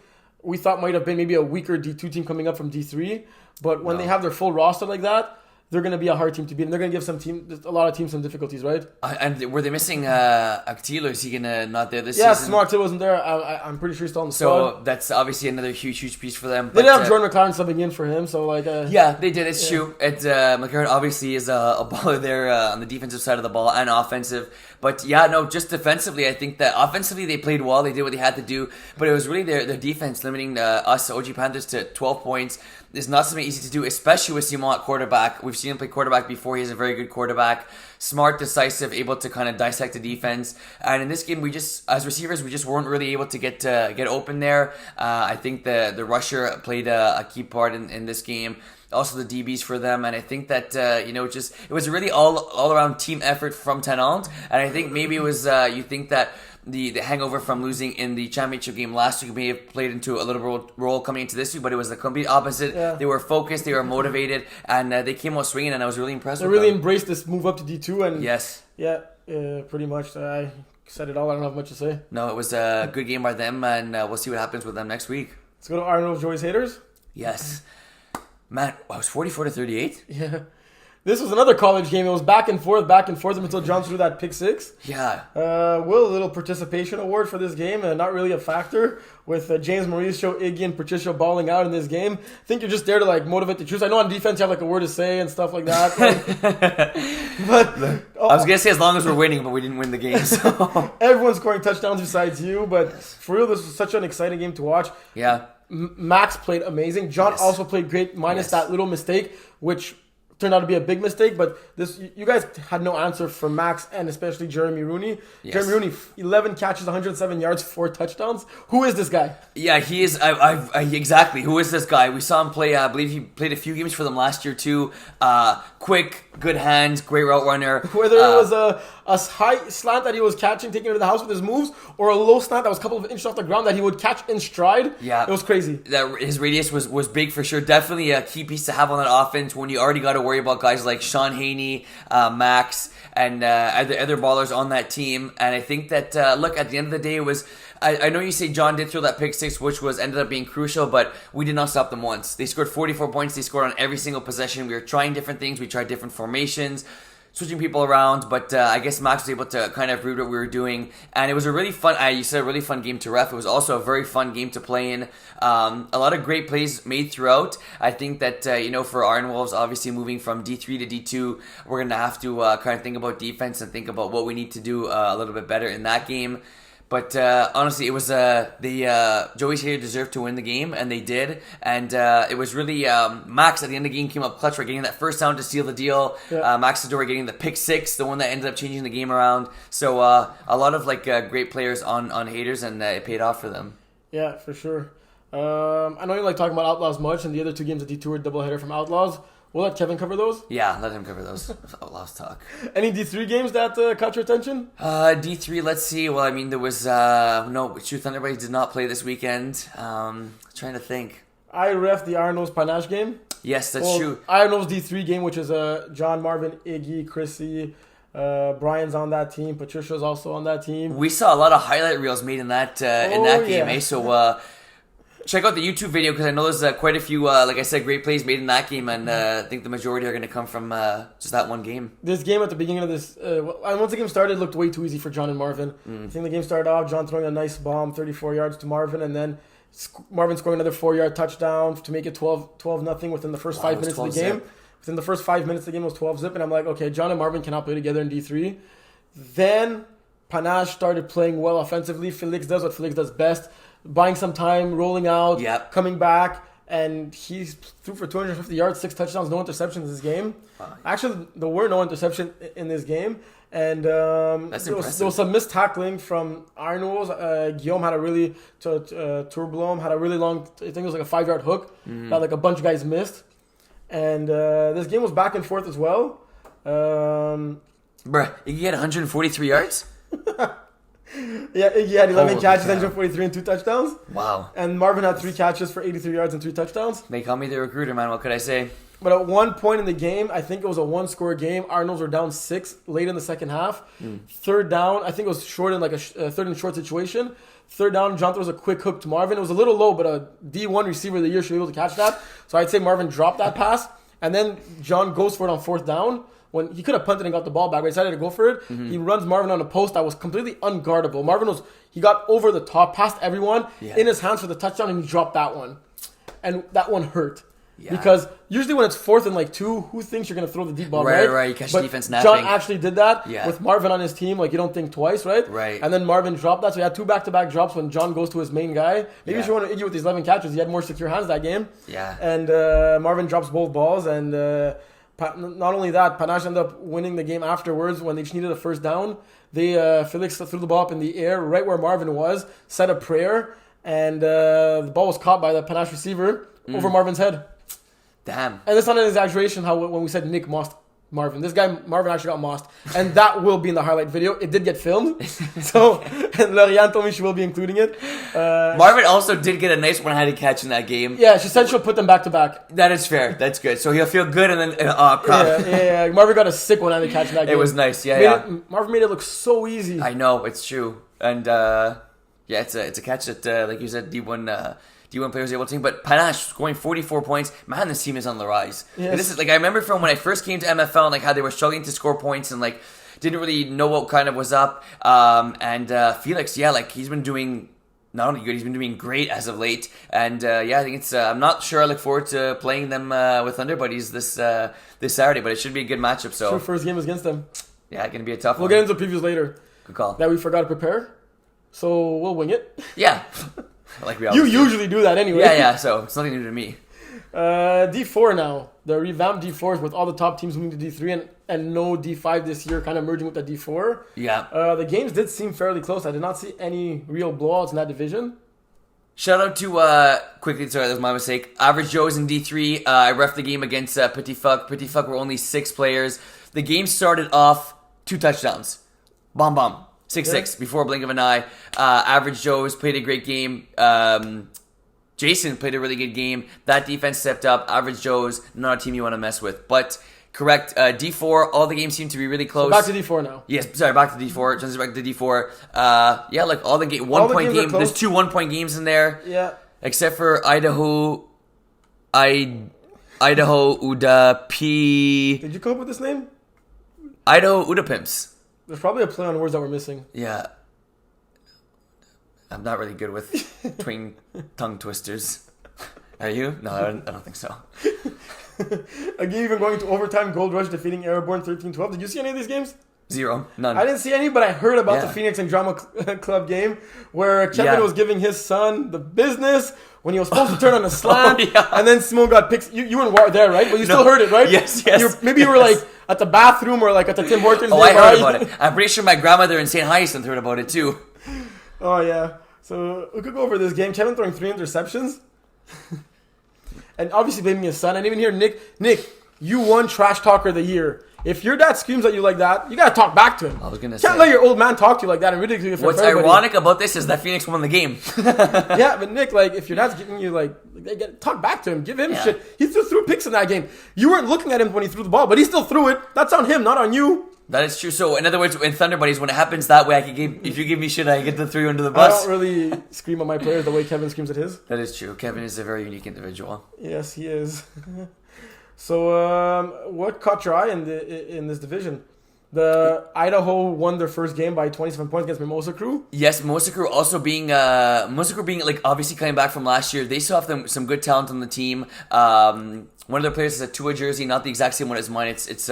we thought might have been maybe a weaker D2 team coming up from D3. But when they have their full roster like that, they're going to be a hard team to beat, and they're going to give a lot of teams some difficulties, right? And were they missing Aktil, or is he gonna not there this season? Yeah, Smart Aktil wasn't there. I'm pretty sure he's still on the squad. So that's obviously another huge piece for them. They did have Jordan McLaren subbing in for him, so like... yeah, they did. It's true. McLaren obviously is a baller there on the defensive side of the ball and offensive. But yeah, no, just defensively, I think that offensively they played well. They did what they had to do. But it was really their defense limiting us, OG Panthers, to 12 points. It's not something easy to do, especially with Simon at quarterback. We've seen him play quarterback before. He's a very good quarterback. Smart, decisive, able to kind of dissect the defense. And in this game, we just, as receivers, we just weren't really able to get open there. I think the rusher played a key part in this game. Also the DBs for them, and I think that it was a really all around team effort from Tenant. And I think maybe it was you think that the hangover from losing in the championship game last week may have played into a little role coming into this week, but it was the complete opposite. Yeah. They were focused, they were motivated, and they came out swinging, and I was really impressed. They really embraced this move up to D2, and yes, yeah, pretty much. I said it all. I don't have much to say. No, it was a good game by them, and we'll see what happens with them next week. Let's go to Arnold Joy's haters. Yes. Man, I was 44-38. Yeah. This was another college game. It was back and forth until John threw that pick 6. Yeah. Will, a little participation award for this game. Not really a factor with James Mauricio, Iggy, and Patricio balling out in this game. I think you're just there to like motivate the troops. I know on defense you have like a word to say and stuff like that. But I was going to say as long as we're winning, but we didn't win the game. So. Everyone's scoring touchdowns besides you. But for real, this was such an exciting game to watch. Yeah. Max played amazing. John also played great, minus that little mistake, which turned out to be a big mistake. But you guys had no answer for Max and especially Jeremy Rooney. Yes. Jeremy Rooney, 11 catches, 107 yards, 4 touchdowns. Who is this guy? Yeah, he is. Exactly. Who is this guy? We saw him play. I believe he played a few games for them last year too. Quick, good hands, great route runner. Whether it was a high slant that he was catching, taking it to the house with his moves, or a low slant that was a couple of inches off the ground that he would catch in stride. Yeah, it was crazy. That his radius was big for sure. Definitely a key piece to have on that offense when you already got to worry about guys like Sean Haney, Max, and other ballers on that team. And I think that look, at the end of the day, it was. I know you say John did throw that pick 6, which ended up being crucial, but we did not stop them once. They scored 44 points. They scored on every single possession. We were trying different things. We tried different formations. switching people around, but I guess Max was able to kind of read what we were doing, and it was a really fun. You said a really fun game to ref. It was also a very fun game to play in. A lot of great plays made throughout. I think that for Iron Wolves, obviously moving from D3 to D2, we're gonna have to kind of think about defense and think about what we need to do a little bit better in that game. But honestly, it was Joey's here deserved to win the game, and they did. And it was really Max at the end of the game came up clutch for getting that first down to seal the deal. Yeah. Max Sadori getting the pick six, the one that ended up changing the game around. So a lot of great players on haters, and it paid off for them. Yeah, for sure. I know you like talking about Outlaws much, and the other two games of D2 were doubleheader from Outlaws. We'll let Kevin cover those. Yeah, let him cover those. Outlaws talk. Any D3 games that caught your attention? D3, let's see. Well, I mean, there was True Thunderbirds did not play this weekend. Trying to think. I ref the Iron Wolves Panache game. Yes, that's true. Iron Wolves D3 game, which is John, Marvin, Iggy, Chrissy, Brian's on that team. Patricia's also on that team. We saw a lot of highlight reels made in that game, eh? So check out the YouTube video because I know there's quite a few, like I said, great plays made in that game, and I think the majority are going to come from just that one game. This game at the beginning of this, once the game started, it looked way too easy for John and Marvin. I think the game started off, John throwing a nice bomb, 34 yards to Marvin, and then Marvin scoring another 4-yard touchdown to make it 12-0 within the first 5 minutes of the game. Within the first 5 minutes of the game, it was 12-0, and I'm like, okay, John and Marvin cannot play together in D3. Then Panache started playing well offensively. Felix does what Felix does best. Buying some time, rolling out, coming back, and he threw for 250 yards, 6 touchdowns, no interceptions in this game. Actually, there were no interceptions in this game, and there was some missed tackling from Iron Wolves. Guillaume had a really, Turblom had a really long, I think it was like a 5-yard hook that like a bunch of guys missed. And this game was back and forth as well. Bruh, you get 143 yards? Yeah, Iggy had 11 catches, 143 and 2 touchdowns. Wow. And Marvin had 3 catches for 83 yards and 3 touchdowns. They call me the recruiter, man. What could I say? But at one point in the game, I think it was a 1-score game. Arnolds were down 6 late in the second half. Third down, I think it was short in like a third and short situation. Third down, John throws a quick hook to Marvin. It was a little low, but a D1 receiver of the year should be able to catch that. So I'd say Marvin dropped that pass. And then John goes for it on 4th down. When he could have punted and got the ball back, but he decided to go for it. He runs Marvin on a post that was completely unguardable. He got over the top, past everyone, in his hands for the touchdown, and he dropped that one. And that one hurt. Yeah. Because usually when it's 4th and 2, who thinks you're going to throw the deep ball, right? Right, you catch the defense napping. John actually did that with Marvin on his team. You don't think twice, right? Right. And then Marvin dropped that, so he had 2 back-to-back drops when John goes to his main guy. Maybe you should want to Iggy with these 11 catches. He had more secure hands that game. Yeah. And Marvin drops both balls, and not only that, Panache ended up winning the game afterwards when they just needed a first down. Felix threw the ball up in the air right where Marvin was, said a prayer, and the ball was caught by the Panache receiver over Marvin's head. Damn. And it's not an exaggeration when we said Nick mossed Marvin. This guy, Marvin, actually got mossed. And that will be in the highlight video. It did get filmed. So, and Lorianne told me she will be including it. Marvin also did get a nice one-handed catch in that game. Yeah, she said she'll put them back to back. That is fair. That's good. So he'll feel good and then, crap. Yeah. Marvin got a sick one-handed catch in that game. It was nice, Marvin made it look so easy. I know, it's true. And, it's a catch that, like you said, D1 player was able to take, but Panache scoring 44 points. Man, this team is on the rise. Yes. This is I remember from when I first came to MFL and how they were struggling to score points and didn't really know what kind of was up. And Felix, he's been doing not only good, he's been doing great as of late. And I think it's. I'm not sure. I look forward to playing them with Thunder Buddies this Saturday, but it should be a good matchup. So sure, first game is against them. Yeah, going to be a tough one. We'll get into previews later. Good call. That we forgot to prepare, so we'll wing it. Yeah. Like we you usually do that anyway. Yeah, so it's nothing new to me. D4 now. The revamped D4s with all the top teams moving to D3 and no D5 this year, kind of merging with the D4. Yeah. The games did seem fairly close. I did not see any real blowouts in that division. Shout out to, quickly, sorry, that was my mistake. Average Joe's in D3. I ref the game against Petit Fuck. Petit Fuck were only 6 players. The game started off 2 touchdowns. Bomb. 6-6 before a blink of an eye. Average Joe's played a great game. Jason played a really good game. That defense stepped up. Average Joe's not a team you want to mess with. But correct, D4, all the games seem to be really close. So back to D4 now. Yes, sorry, back to D4. Just back to D4. All the game, 1 point games. There's 2 1-point games in there. Yeah. Except for Idaho, Uda, P. Did you come up with this name? Idaho Udapimps. There's probably a play on words that we're missing. Yeah. I'm not really good with twin tongue twisters. Are you? No, I don't think so. A game even going to overtime, Gold Rush defeating Airborne 13-12. Did you see any of these games? Zero. None. I didn't see any, but I heard about the Phoenix and Drama Club game where Kevin was giving his son the business when he was supposed to turn on a slant, and then Simone got picked. You weren't there, right? But you still heard it, right? Yes. Maybe you were like at the bathroom or like at the Tim Hortons. I heard about it. I'm pretty sure my grandmother in St. Hyacinth heard about it too. Oh, yeah. So we could go over this game. Kevin throwing 3 interceptions. And obviously blaming his son. And even here, Nick, you won Trash Talker of the Year. If your dad screams at you like that, you gotta talk back to him. I was gonna say, can't let your old man talk to you like that and ridicule you. What's ironic about this is that Phoenix won the game. Yeah, but Nick, like, if your dad's giving you talk back to him, give him shit. He still threw picks in that game. You weren't looking at him when he threw the ball, but he still threw it. That's on him, not on you. That is true. So, in other words, in Thunder Buddies, when it happens that way, if you give me shit, I get to throw you under the bus. I don't really scream at my players the way Kevin screams at his. That is true. Kevin is a very unique individual. Yes, he is. So, what caught your eye in this division? The Idaho won their first game by 27 points against Mimosa Crew. Yes, Mimosa Crew also being like obviously coming back from last year. They still have some good talent on the team. One of their players has a Tua jersey, not the exact same one as mine. It's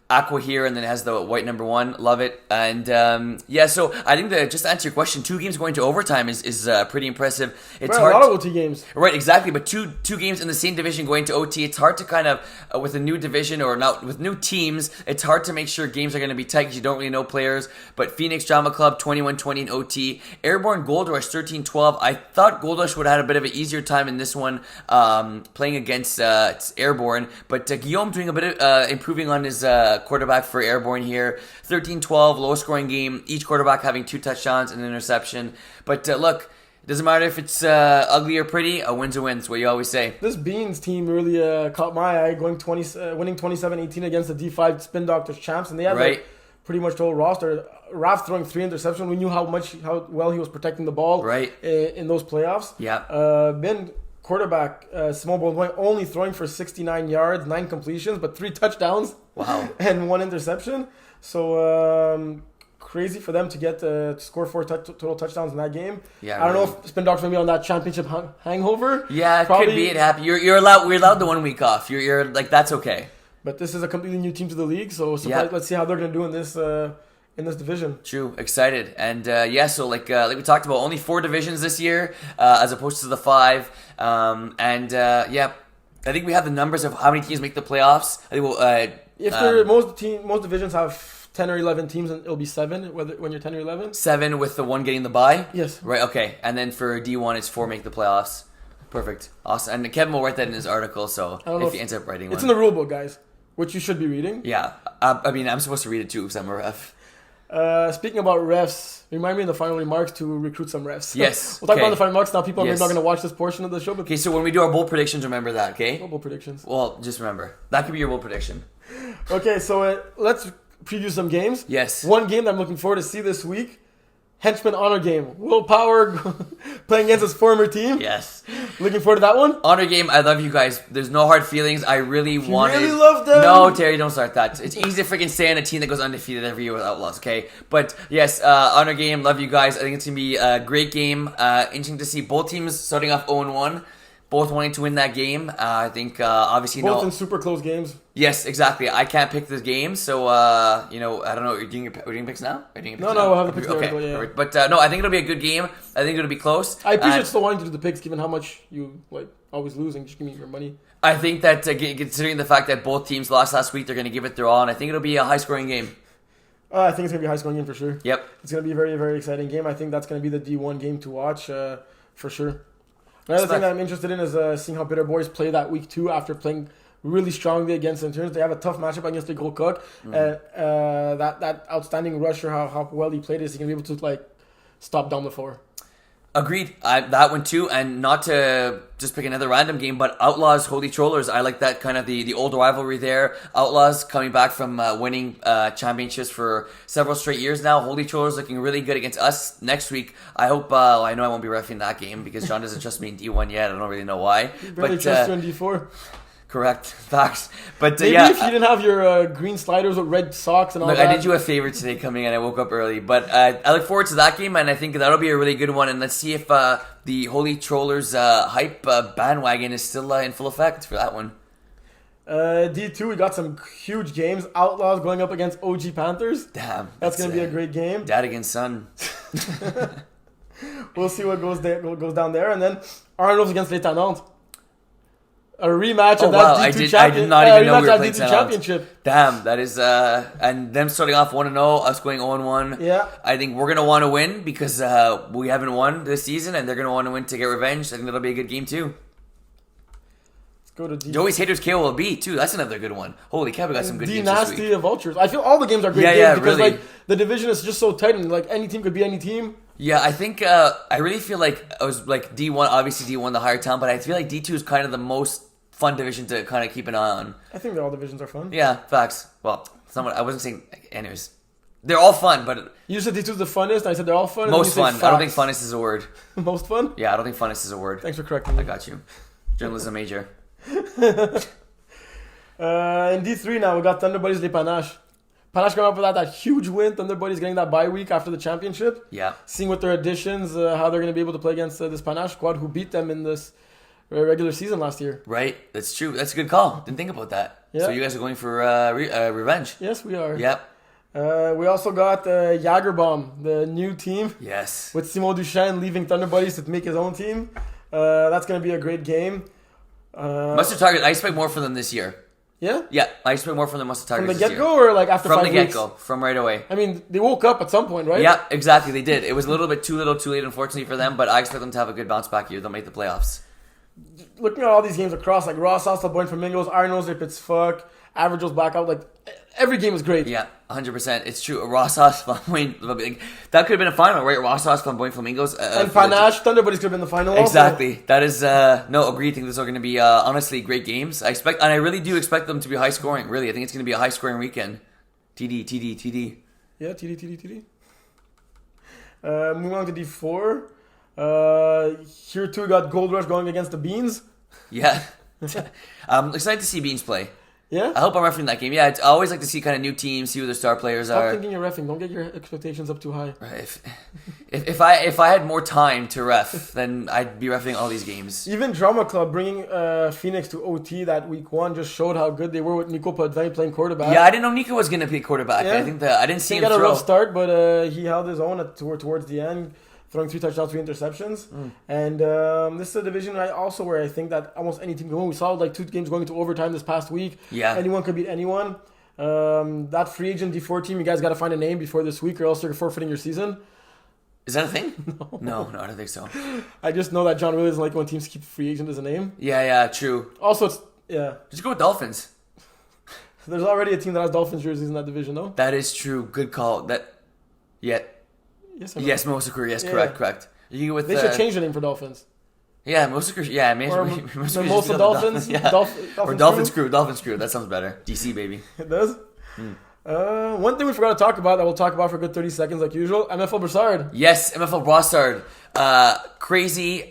Aqua here, and then it has the white number 1. Love it. And so I think that just to answer your question, 2 games going to overtime is pretty impressive. It's hard. A lot of OT games. Right, exactly. But two games in the same division going to OT. It's hard to kind of with a new division or not with new teams. It's hard to make sure games are going to be tight because you don't really know players. But Phoenix Drama Club 21-20 in OT. Airborne Gold Rush 13-12. I thought Gold Rush would have had a bit of an easier time in this one playing against Airborne. But Guillaume doing a bit of improving on his quarterback for Airborne here. 13-12, low scoring game. Each quarterback having 2 touchdowns and an interception. But look, it doesn't matter if it's ugly or pretty. A win's a win. That's what you always say. This Beans team really caught my eye, winning 27-18 against the D5 Spin Doctors champs, and they had pretty much the whole roster. Raf throwing 3 interceptions. We knew how well he was protecting the ball in those playoffs. Yeah. Ben quarterback Simon Baudouin only throwing for 69 yards, 9 completions, but 3 touchdowns. Wow. And 1 interception. So crazy for them to get to score 4 total touchdowns in that game. Yeah, I don't know if Spin Doctors will be on that championship hangover. Yeah, it could be. It happened. We're allowed the 1 week off. You're like, that's okay. But this is a completely new team to the league, so let's see how they're going to do in this division. True, excited. And so like we talked about, only 4 divisions this year as opposed to the 5. I think we have the numbers of how many teams make the playoffs. I think most divisions have 10 or 11 teams, and it'll be 7 when you're 10 or 11. 7 with the 1 getting the bye? Yes. Right, okay. And then for D1, it's 4 make the playoffs. Perfect. Awesome. And Kevin will write that in his article, so if he ends up writing one. It's in the rule book, guys, which you should be reading. Yeah. I'm supposed to read it too because I'm a ref. Speaking about refs, remind me in the final remarks to recruit some refs. Yes. We'll talk about the final remarks now. People are not going to watch this portion of the show. Okay, so when we do our bold predictions, remember that, okay? No bold predictions. Well, just remember. That could be your bold prediction. Okay, so let's preview some games. Yes. One game that I'm looking forward to see this week. Henchman Honor Game. Will Power playing against his former team. Yes. Looking forward to that one. Honor Game, I love you guys. There's no hard feelings. I really wanted... You really love them? No, Terry, don't start that. It's easy to freaking stay on a team that goes undefeated every year with Outlaws, okay? But yes, Honor Game, love you guys. I think it's going to be a great game. Interesting to see both teams starting off 0-1. Both wanting to win that game. I think, obviously... Both in super close games. Yes, exactly. I can't pick this game, so, I don't know. Are you doing picks now? No, we'll have the picks okay. Article, yeah. But, no, I think it'll be a good game. I think it'll be close. I appreciate still wanting to do the picks, given how much you, always losing. Just give me your money. I think that, considering the fact that both teams lost last week, they're going to give it their all, and I think it'll be a high-scoring game. I think it's going to be a high-scoring game for sure. Yep. It's going to be a very, very exciting game. I think that's going to be the D1 game to watch, for sure. Another thing that I'm interested in is seeing how Bitter Boys play that week 2 after playing really strongly against Interns. They have a tough matchup against the Gold Cook. That outstanding rusher, how well he played, is he going to be able to stop down the floor. Agreed. That one too, and not to just pick another random game, but Outlaws, Holy Trollers. I like that kind of the old rivalry there. Outlaws coming back from winning championships for several straight years now. Holy Trollers looking really good against us next week. I hope. I know I won't be reffing that game because John doesn't trust me in D1 yet. I don't really know why. Barely trust you in D4. Correct. Facts. But Maybe if you didn't have your green sliders with red socks and all look, that. I did you a favor today coming in. I woke up early. But I look forward to that game, and I think that'll be a really good one. And let's see if the Holy Trollers hype bandwagon is still in full effect for that one. D2, we got some huge games. Outlaws going up against OG Panthers. Damn. That's going to be a great game. Dad against son. We'll see what goes down there. And then Arnold's against Les Tannantes. A rematch of that D2 I did not even know we were playing D2 championship. Damn, that is and them starting off 1-0, us going 0-1. Yeah. I think we're gonna want to win because we haven't won this season, and they're gonna want to win to get revenge. I think that'll be a good game too. Let's go to D. Joey's Haters KOLB too. That's another good one. Holy cow, we got some good games this week. D-Nasty of Vultures. I feel all the games are great games because really. like the division is just so tight and like any team could be any team. Yeah, I think I really feel like I was like D1, obviously D1 the higher talent, but I feel like D2 is kind of the most fun division to kind of keep an eye on. I think that all divisions are fun. Yeah, facts. Well, I wasn't saying. Anyways, they're all fun, but you said D2 is the funnest. And I said they're all fun. Most fun. I don't think funnest is a word. Most fun? Yeah, I don't think funnest is a word. Thanks for correcting me. I got you. Journalism major. In D3 now, we got Thunder Buddies Les Panaches. Panache coming up with that huge win. Thunder Buddies getting that bye week after the championship. Yeah. Seeing with their additions, how they're going to be able to play against this Panache squad who beat them in this regular season last year. Right. That's true. That's a good call. Didn't think about that. Yeah. So you guys are going for revenge. Yes, we are. Yep. We also got Jagerbomb, the new team. Yes. With Simon Duchesne leaving Thunder Buddies to make his own team. That's going to be a great game. Mustard Target, I expect more from them this year. Yeah? Yeah, I expect more from the Mustard Target From the this year. get-go or like after 5 weeks? From the get-go. From right away. I mean, they woke up at some point, right? Yeah, exactly. They did. It was a little bit too little, too late, unfortunately, for them, but I expect them to have a good bounce back year. They'll make the playoffs. Looking at all these games across, like Rossard, Boyne Flamingos, Arnold's, if it's fuck, Average's back out, like every game is great. Yeah, 100%. It's true. Rossard, Flamboyant, that could have been a final, right? Rossard, Flamboyant, Flamingos. And Panache, Thunder Buddies could have been the final. Exactly. Also. That is, no, agree. I think these are going to be, honestly, great games. I really do expect them to be high scoring, really. I think it's going to be a high scoring weekend. TD. Yeah, TD. Moving on to D4. Here too, we got Gold Rush going against the Beans. Yeah. I'm excited to see Beans play. Yeah? I hope I'm refereeing that game. Yeah, I always like to see kind of new teams, see who their star players are. Stop thinking you're reffing. Don't get your expectations up too high. Right. If I had more time to ref, then I'd be reffing all these games. Even Drama Club bringing Phoenix to OT that week one just showed how good they were with Nico Potvin playing quarterback. Yeah, I didn't know Nico was going to play quarterback. Yeah. I think I didn't see him throw. He got a rough start, but he held his own towards the end. Throwing 3 touchdowns, 3 interceptions. And this is a division also where I think that almost any team can win. We saw like 2 games going into overtime this past week. Yeah. Anyone could beat anyone. That free agent D4 team, you guys got to find a name before this week or else you're forfeiting your season. Is that a thing? No, I don't think so. I just know that John really doesn't like when teams keep free agent as a name. Yeah, true. Also, Just go with Dolphins. There's already a team that has Dolphins jerseys in that division, no? That is true. Good call. Yes, Mosakur. Yes, correct. You can go with, they should change the name for Dolphins. Yeah, Mosakur. Yeah, Mosa Dolphins. Yeah. Or Dolphins Crew. Dolphins Crew. That sounds better. DC, baby. It does? One thing we forgot to talk about that we'll talk about for a good 30 seconds like usual, MFL Brossard. Yes, MFL Brossard. Crazy.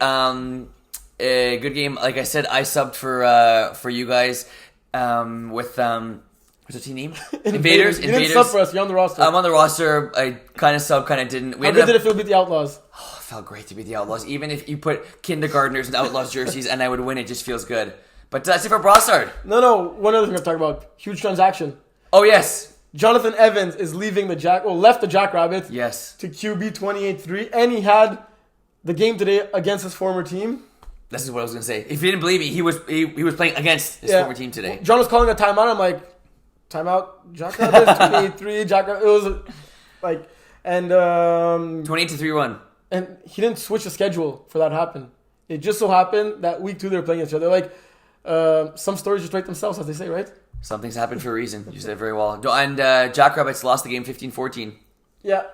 Good game. Like I said, I subbed for you guys with... What's the team name? Invaders. You didn't sub for us. You're on the roster. I'm on the roster. I kind of sub, kind of didn't. How good did it feel to beat the Outlaws? Oh, it felt great to beat the Outlaws. Even if you put kindergartners in Outlaws jerseys and I would win, it just feels good. But that's it for Brossard. No. One other thing I've talked about. Huge transaction. Oh, yes. Jonathan Evans is leaving left the Jackrabbit. Yes. To QB 28-3. And he had the game today against his former team. This is what I was going to say. If you didn't believe me, he was playing against his former team today. John was calling a timeout. I'm like... Timeout, Jackrabbits, 28-3, Jackrabbits. It was like, and 28-3-1. And he didn't switch the schedule for that to happen. It just so happened that week 2 they were playing each other. Like, some stories just write themselves, as they say, right? Something's happened for a reason. You said it very well. And Jackrabbits lost the game 15-14. Yeah,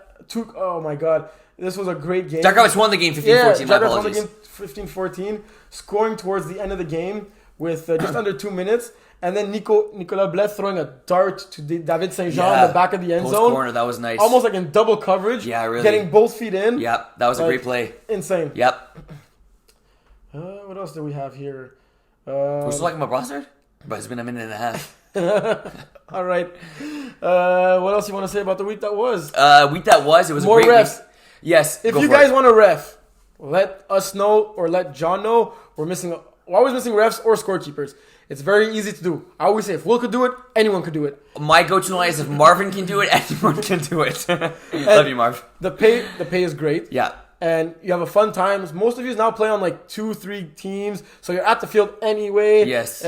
oh my God. This was a great game. Jackrabbits won the game 15-14. Yeah, Jackrabbits won the game 15-14, scoring towards the end of the game with just under 2 minutes. And then Nicolas Blais throwing a dart to David Saint-Jean in the back of the end post zone. Corner, that was nice. Almost like in double coverage. Yeah, really. Getting both feet in. Yep, that was a great play. Insane. Yep. What else do we have here? We're still talking about Brossard? But it's been a minute and a half. All right. What else you want to say about the week that was? It was more a great refs. week. Yes. If you guys want a ref, let us know or let John know. We're always missing refs or scorekeepers. It's very easy to do. I always say if Will could do it, anyone could do it. My go-to line is if Marvin can do it, anyone can do it. Love you, Marv. The pay is great. Yeah. And you have a fun time. Most of you now play on like 2-3 teams, so you're at the field anyway. Yes.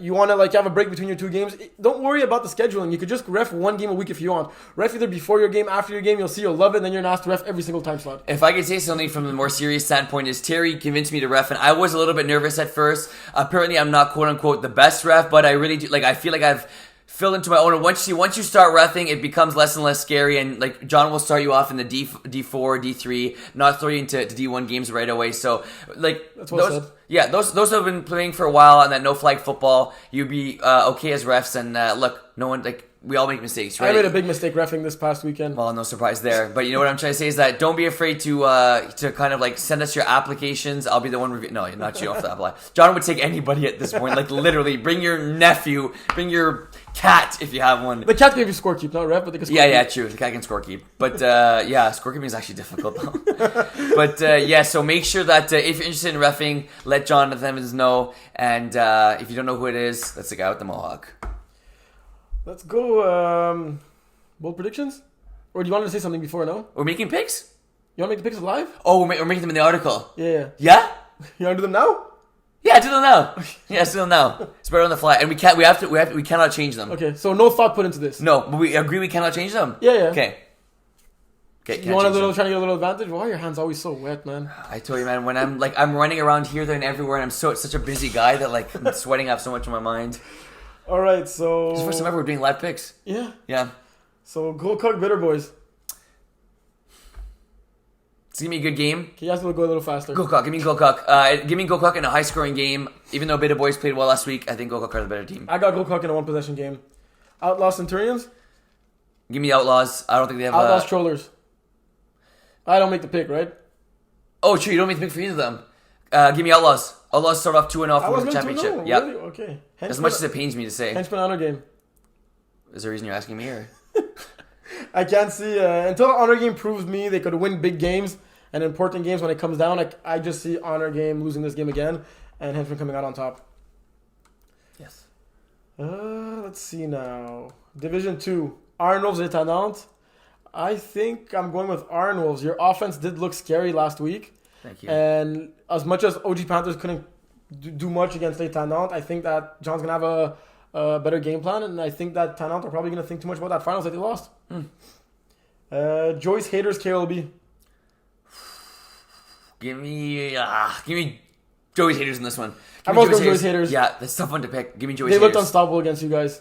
You want to like have a break between your 2 games. Don't worry about the scheduling. You could just ref 1 game a week if you want. Ref either before your game, after your game. You'll see, you'll love it. And then you're not asked to ref every single time slot. If I could say something from the more serious standpoint, is Terry convinced me to ref, and I was a little bit nervous at first. Apparently, I'm not quote unquote the best ref, but I really do. Like, I feel like I've filled into my own. And once you start reffing, it becomes less and less scary. And like John will start you off in the D4, D3, not throw you into D1 games right away. So like that's well said. Yeah, those who have been playing for a while on that no flag football, you'd be okay as refs. And look, no one like. We all make mistakes, right? I made a big mistake reffing this past weekend. Well, no surprise there. But you know what I'm trying to say is that don't be afraid to kind of like send us your applications. I'll be the one review. No, not you. Off the apply. John would take anybody at this point. Like literally, bring your nephew, bring your cat if you have one. The cat can be scorekeep, not ref, but they can scorekeep. Yeah, true. The cat can scorekeep. But scorekeeping is actually difficult though. But so make sure that if you're interested in reffing, let Jonathan Evans know. And if you don't know who it is, that's the guy with the mohawk. Let's go. Bold predictions? Or do you want to say something before, no? We're making picks? You want to make the picks live? Oh, we're making them in the article. Yeah. Yeah? You want to do them now? Yeah, do them now. Yeah, do them now. It's better on the fly. And we cannot change them. Okay, so no thought put into this. No, but we agree we cannot change them? Yeah. Okay. You want trying to get a little advantage? Why are your hands always so wet, man? I told you, man, when I'm running around here, there, and everywhere, and I'm such a busy guy that like I'm sweating out so much on my mind. All right, so this is the first time ever we're doing live picks. Yeah. So go cook bitter boys. It's gonna be a good game. Can you guys go a little faster? Go Cock. Give me Go Cock. Give me Go Cock in a high scoring game. Even though Bitter Boys played well last week, I think Go Cock are the better team. I got Go Cock in a 1-possession game. Outlaw Centurions. Give me the Outlaws. I don't think they have Outlaws Trollers. I don't make the pick, right? Oh, true. You don't make the pick for either of them. Give me Outlaws. Outlaws start off 2-0 for the championship. Yeah. Really? Okay. As much as it pains me to say. Henchman honor game. Is there a reason you're asking me, or? I can't see until the honor game proves me they could win big games and important games when it comes down. I just see honor game losing this game again and Henchman coming out on top. Yes. Let's see now. Division 2. Arnolds et Nantes. I think I'm going with Arnolds. Your offense did look scary last week. Thank you. And as much as OG Panthers couldn't do much against Les Tannant, I think that John's going to have a better game plan, and I think that Tannant are probably going to think too much about that finals that they lost. Joyce haters KLB. Give me Joey's haters in this one. I'm also going Joyce haters. Yeah, that's a tough one to pick. Give me Joey's haters. They looked haters. unstoppable against you guys.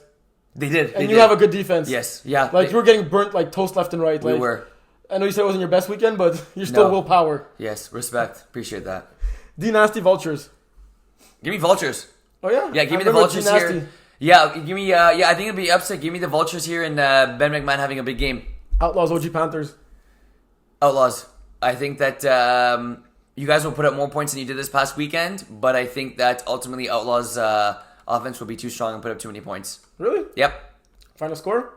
They did. And you have a good defense. Yes, yeah. Like, you were getting burnt like toast left and right. We were. I know you said it wasn't your best weekend, but you're still willpower. Yes, respect. Appreciate that. D-Nasty Vultures. Give me Vultures. Oh, yeah? Yeah, give me the Vultures here. Yeah, give me, I think it'd be upset. Give me the Vultures here and Ben McMahon having a big game. Outlaws, OG Panthers. Outlaws. I think that you guys will put up more points than you did this past weekend, but I think that ultimately Outlaws' offense will be too strong and put up too many points. Really? Yep. Final score?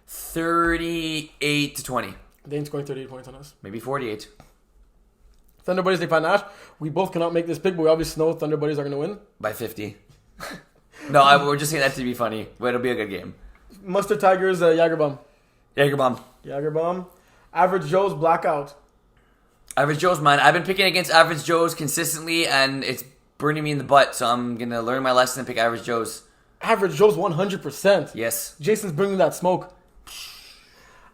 38-20. They ain't scoring 38 points on us. Maybe 48. Thunder Buddies, they find Nash. We both cannot make this pick, but we obviously know Thunder Buddies are going to win. By 50. No, we're just saying that to be funny, but it'll be a good game. Mustard Tigers, Jagerbomb. Jagerbomb. Average Joe's Blackout. Average Joe's, man. I've been picking against Average Joe's consistently, and it's burning me in the butt, so I'm going to learn my lesson and pick Average Joe's. Average Joe's 100%. Yes. Jason's bringing that smoke.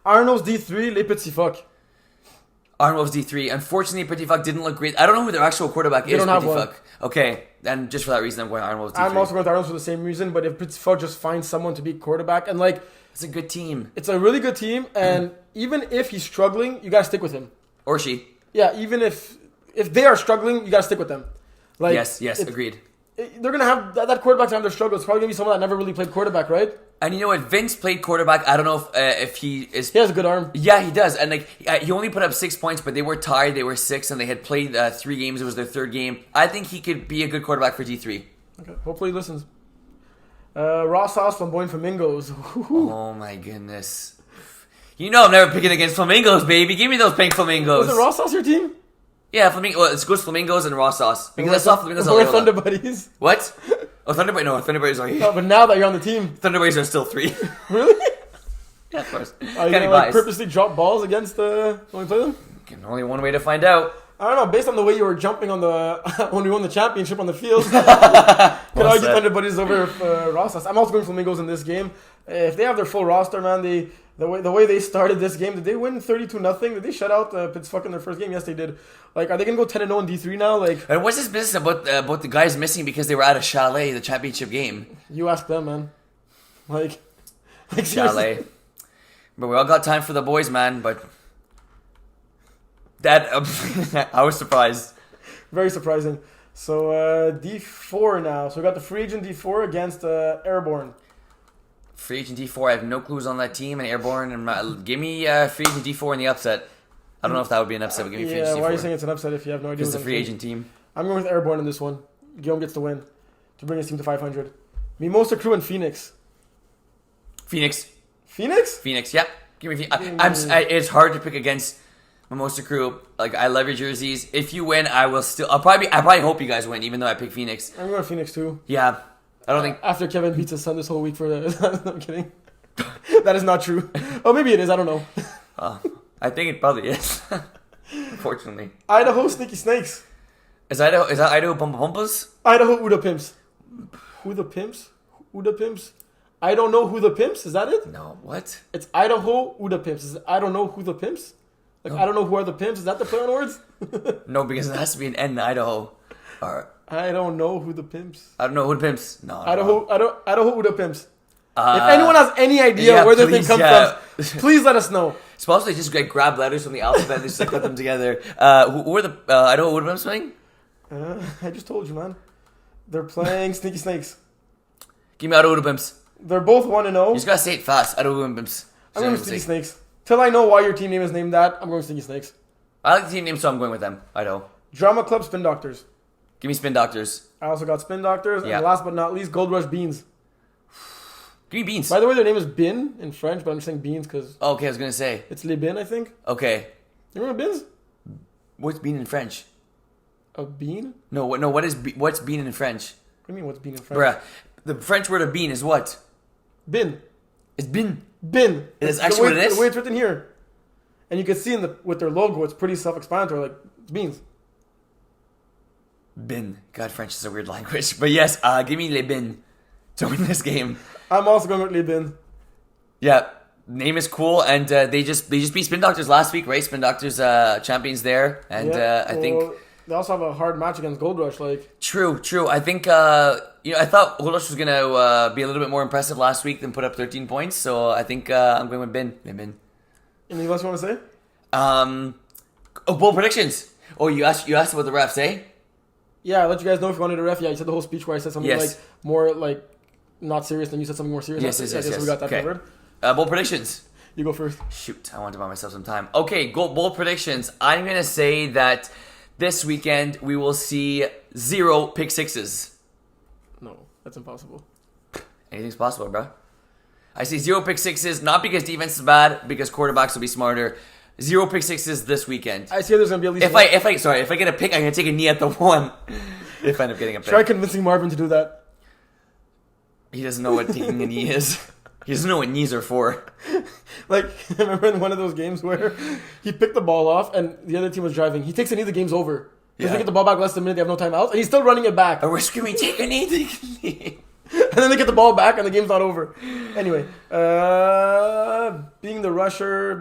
Arnold's D3, Les Petits Fuck. Arnold's D3. Unfortunately, Petit Fuck didn't look great. I don't know who their actual quarterback is. They don't have Petit one. Fuck. Okay, and just for that reason, I'm going Arnold's D3. I'm also going to Arnold's for the same reason, but if Petit Fuck just finds someone to be quarterback, and like... It's a good team. It's a really good team, and even if he's struggling, you got to stick with him. Or she. Yeah, even if they are struggling, you got to stick with them. Like, yes, agreed. They're going to have that quarterback to have their struggles. It's probably going to be someone that never really played quarterback, right? And you know what? Vince played quarterback. I don't know if he is... He has a good arm. Yeah, he does. And like he only put up 6 points, but they were tied. They were 6, and they had played 3 games. It was their 3rd game. I think he could be a good quarterback for D3. Okay, hopefully he listens. Raw sauce, flamboyant flamingos. Oh my goodness. You know I'm never picking against flamingos, baby. Give me those pink flamingos. Was it raw sauce your team? Yeah, flamingo. Well, it's good flamingos and raw sauce. Because I saw flamingos on Or Thunder Buddies. What? Oh, Thunder Buddies. No, Thunder Buddies are here. No, but now that you're on the team. Thunder Buddies are still 3. Really? Yeah, of course. Are you gonna like purposely drop balls against when we play them? Only one way to find out. I don't know. Based on the way you were jumping on the when we won the championship on the field, could argue Thunder Buddies over raw sauce. I'm also going flamingos in this game. If they have their full roster, man, the way they started this game, did they win 32-0? Did they shut out Pittsburgh in their first game? Yes, they did. Like, are they gonna go 10-0 in D3 now? Like, and what's this business about the guys missing because they were at a chalet, the championship game? You ask them, man. Like chalet. But we all got time for the boys, man. But that I was surprised. Very surprising. So D4 now. So we got the free agent D4 against Airborne. Free agent D4. I have no clues on that team. And Airborne. And give me free agent D4 in the upset. I don't know if that would be an upset, but give me free agent D4. Why are you saying it's an upset if you have no idea? It's a free agent team. I'm going with Airborne in this one. Guillaume gets the win to bring his team to 500. Mimosa Crew and Phoenix. Phoenix, yeah. Give me Phoenix. It's hard to pick against Mimosa Crew. Like, I love your jerseys. If you win, I probably hope you guys win, even though I pick Phoenix. I'm going to Phoenix too. Yeah. I don't think... After Kevin beats his son this whole week for the... I'm kidding. That is not true. Oh, maybe it is. I don't know. I think it probably is. Unfortunately. Idaho Sneaky Snakes. Is that Idaho Pumpa Pumpas? Idaho Uda Pimps. Who the Pimps? Uda Pimps? I don't know who the Pimps. Is that it? No, what? It's Idaho Uda Pimps. I don't know who the Pimps. Like, no. I don't know who are the Pimps. Is that the play on words? No, because it has to be an N in Idaho. Or I don't know who the Pimps. I don't know who the Pimps. No. Idaho Uda Pimps. If anyone has any idea where this thing comes from, please let us know. It's possibly just like grab letters from the alphabet and just put them together. Who are the Idaho Uda Pimps playing? I just told you, man. They're playing Sneaky Snakes. Give me Idaho Uda Pimps. They're both 1-0. You just gotta say it fast. Idaho Uda Pimps. I'm going with Sneaky Snakes. Till I know why your team name is named that, I'm going with Sneaky Snakes. I like the team name, so I'm going with them. Idaho. Drama Club Spin Doctors. Give me Spin Doctors. I also got Spin Doctors. Yeah. And last but not least, Gold Rush Beans. Give me Beans. By the way, their name is Bin in French, but I'm just saying Beans because... Oh, okay, I was going to say. It's Les Bin, I think. Okay. You remember Bins? What's bean in French? A bean? No, what's bean in French? What do you mean, what's bean in French? Bruh, the French word of bean is what? Bin. It's bin. Bin. It's actually what it is? The way it's written here. And you can see with their logo, it's pretty self-explanatory, like, it's beans. Bin. God, French is a weird language. But yes, give me Les Bin to win this game. I'm also going with Les Bin. Yeah, name is cool, and they just beat Spin Doctors last week, right? Spin Doctors champions there, and I think they also have a hard match against Gold Rush. Like true. I think I thought Gold Rush was gonna be a little bit more impressive last week than put up 13 points. So I think I'm going with Bin. Anything else you want to say? Bold predictions. Oh, you asked about the refs, eh? Yeah, I let you guys know if you wanted a ref. Yeah, you said the whole speech where I said something like more like not serious, then you said something more serious. Yes. So we got that covered. Bold predictions. You go first. Shoot, I want to buy myself some time. Okay, bold predictions. I'm gonna say that this weekend we will see 0 pick sixes. No, that's impossible. Anything's possible, bro. I see 0 pick sixes, not because defense is bad, because quarterbacks will be smarter. 0 pick sixes this weekend. I see there's gonna be at least. If I get a pick, I'm gonna take a knee at the 1. If I end up getting a pick. Try convincing Marvin to do that. He doesn't know what taking a knee is. He doesn't know what knees are for. Like, I remember in one of those games where he picked the ball off and the other team was driving. He takes a knee, the game's over. Because they get the ball back less than a minute, they have no timeouts, and he's still running it back. And we're screaming, take a knee, take a knee. And then they get the ball back and the game's not over. Anyway, being a rusher,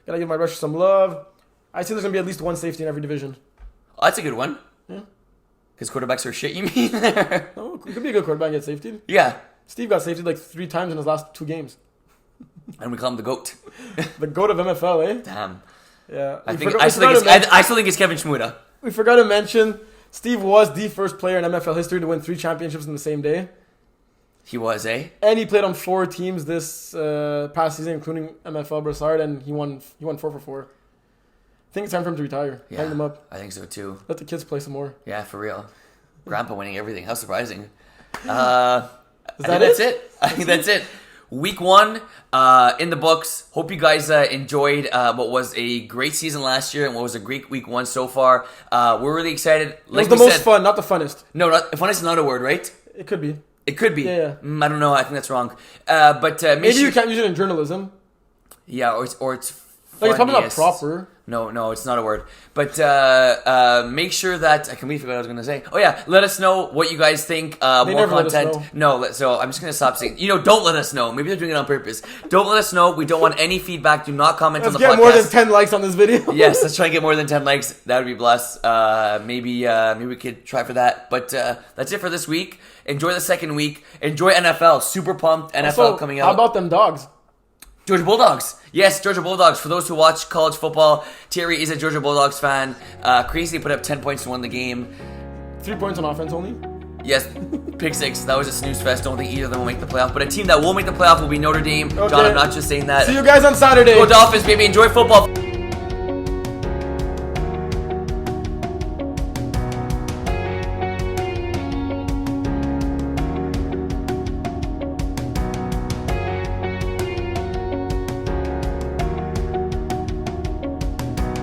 gotta give my rusher some love. I see there's gonna be at least one safety in every division. Oh, that's a good one. Yeah. Because quarterbacks are shit, you mean? No, it could be a good quarterback get safety. Yeah. Steve got safety like 3 times in his last 2 games. And we call him the GOAT. The GOAT of MFL, eh? Damn. Yeah. I still think it's Kevin Shmuda. We forgot to mention, Steve was the first player in MFL history to win 3 championships in the same day. He was, eh? And he played on 4 teams this past season, including MFL Brossard, and he won 4 for 4. I think it's time for him to retire. Yeah, hang them up. I think so too. Let the kids play some more. Yeah, for real. Grandpa winning everything. How surprising. That's it. I think that's it. Week 1 in the books. Hope you guys enjoyed what was a great season last year and what was a great week 1 so far. We're really excited. Like it was the most fun, not the funnest. No, funnest is not a word, right? It could be. It could be. Yeah. I don't know. I think that's wrong. But maybe you can't use it in journalism. Yeah, or it's like it's probably not proper. No, it's not a word. But make sure that I completely forgot what I was going to say. Oh yeah, let us know what you guys think. More content. So I'm just going to stop saying. Don't let us know. Maybe they're doing it on purpose. Don't let us know. We don't want any feedback. Do not comment on the podcast. Let's get more than 10 likes on this video. Yes, let's try and get more than 10 likes. That would be blessed. Maybe we could try for that. But that's it for this week. Enjoy the second week. Enjoy NFL. Super pumped. NFL coming out. How about them dogs? Georgia Bulldogs. Yes, Georgia Bulldogs. For those who watch college football, Thierry is a Georgia Bulldogs fan. Crazy put up 10 points to win the game. 3 points on offense only? Yes, pick 6. That was a snooze fest. Don't think either of them will make the playoff. But a team that will make the playoff will be Notre Dame. Okay. John, I'm not just saying that. See you guys on Saturday. Go Dolphins, baby. Enjoy football.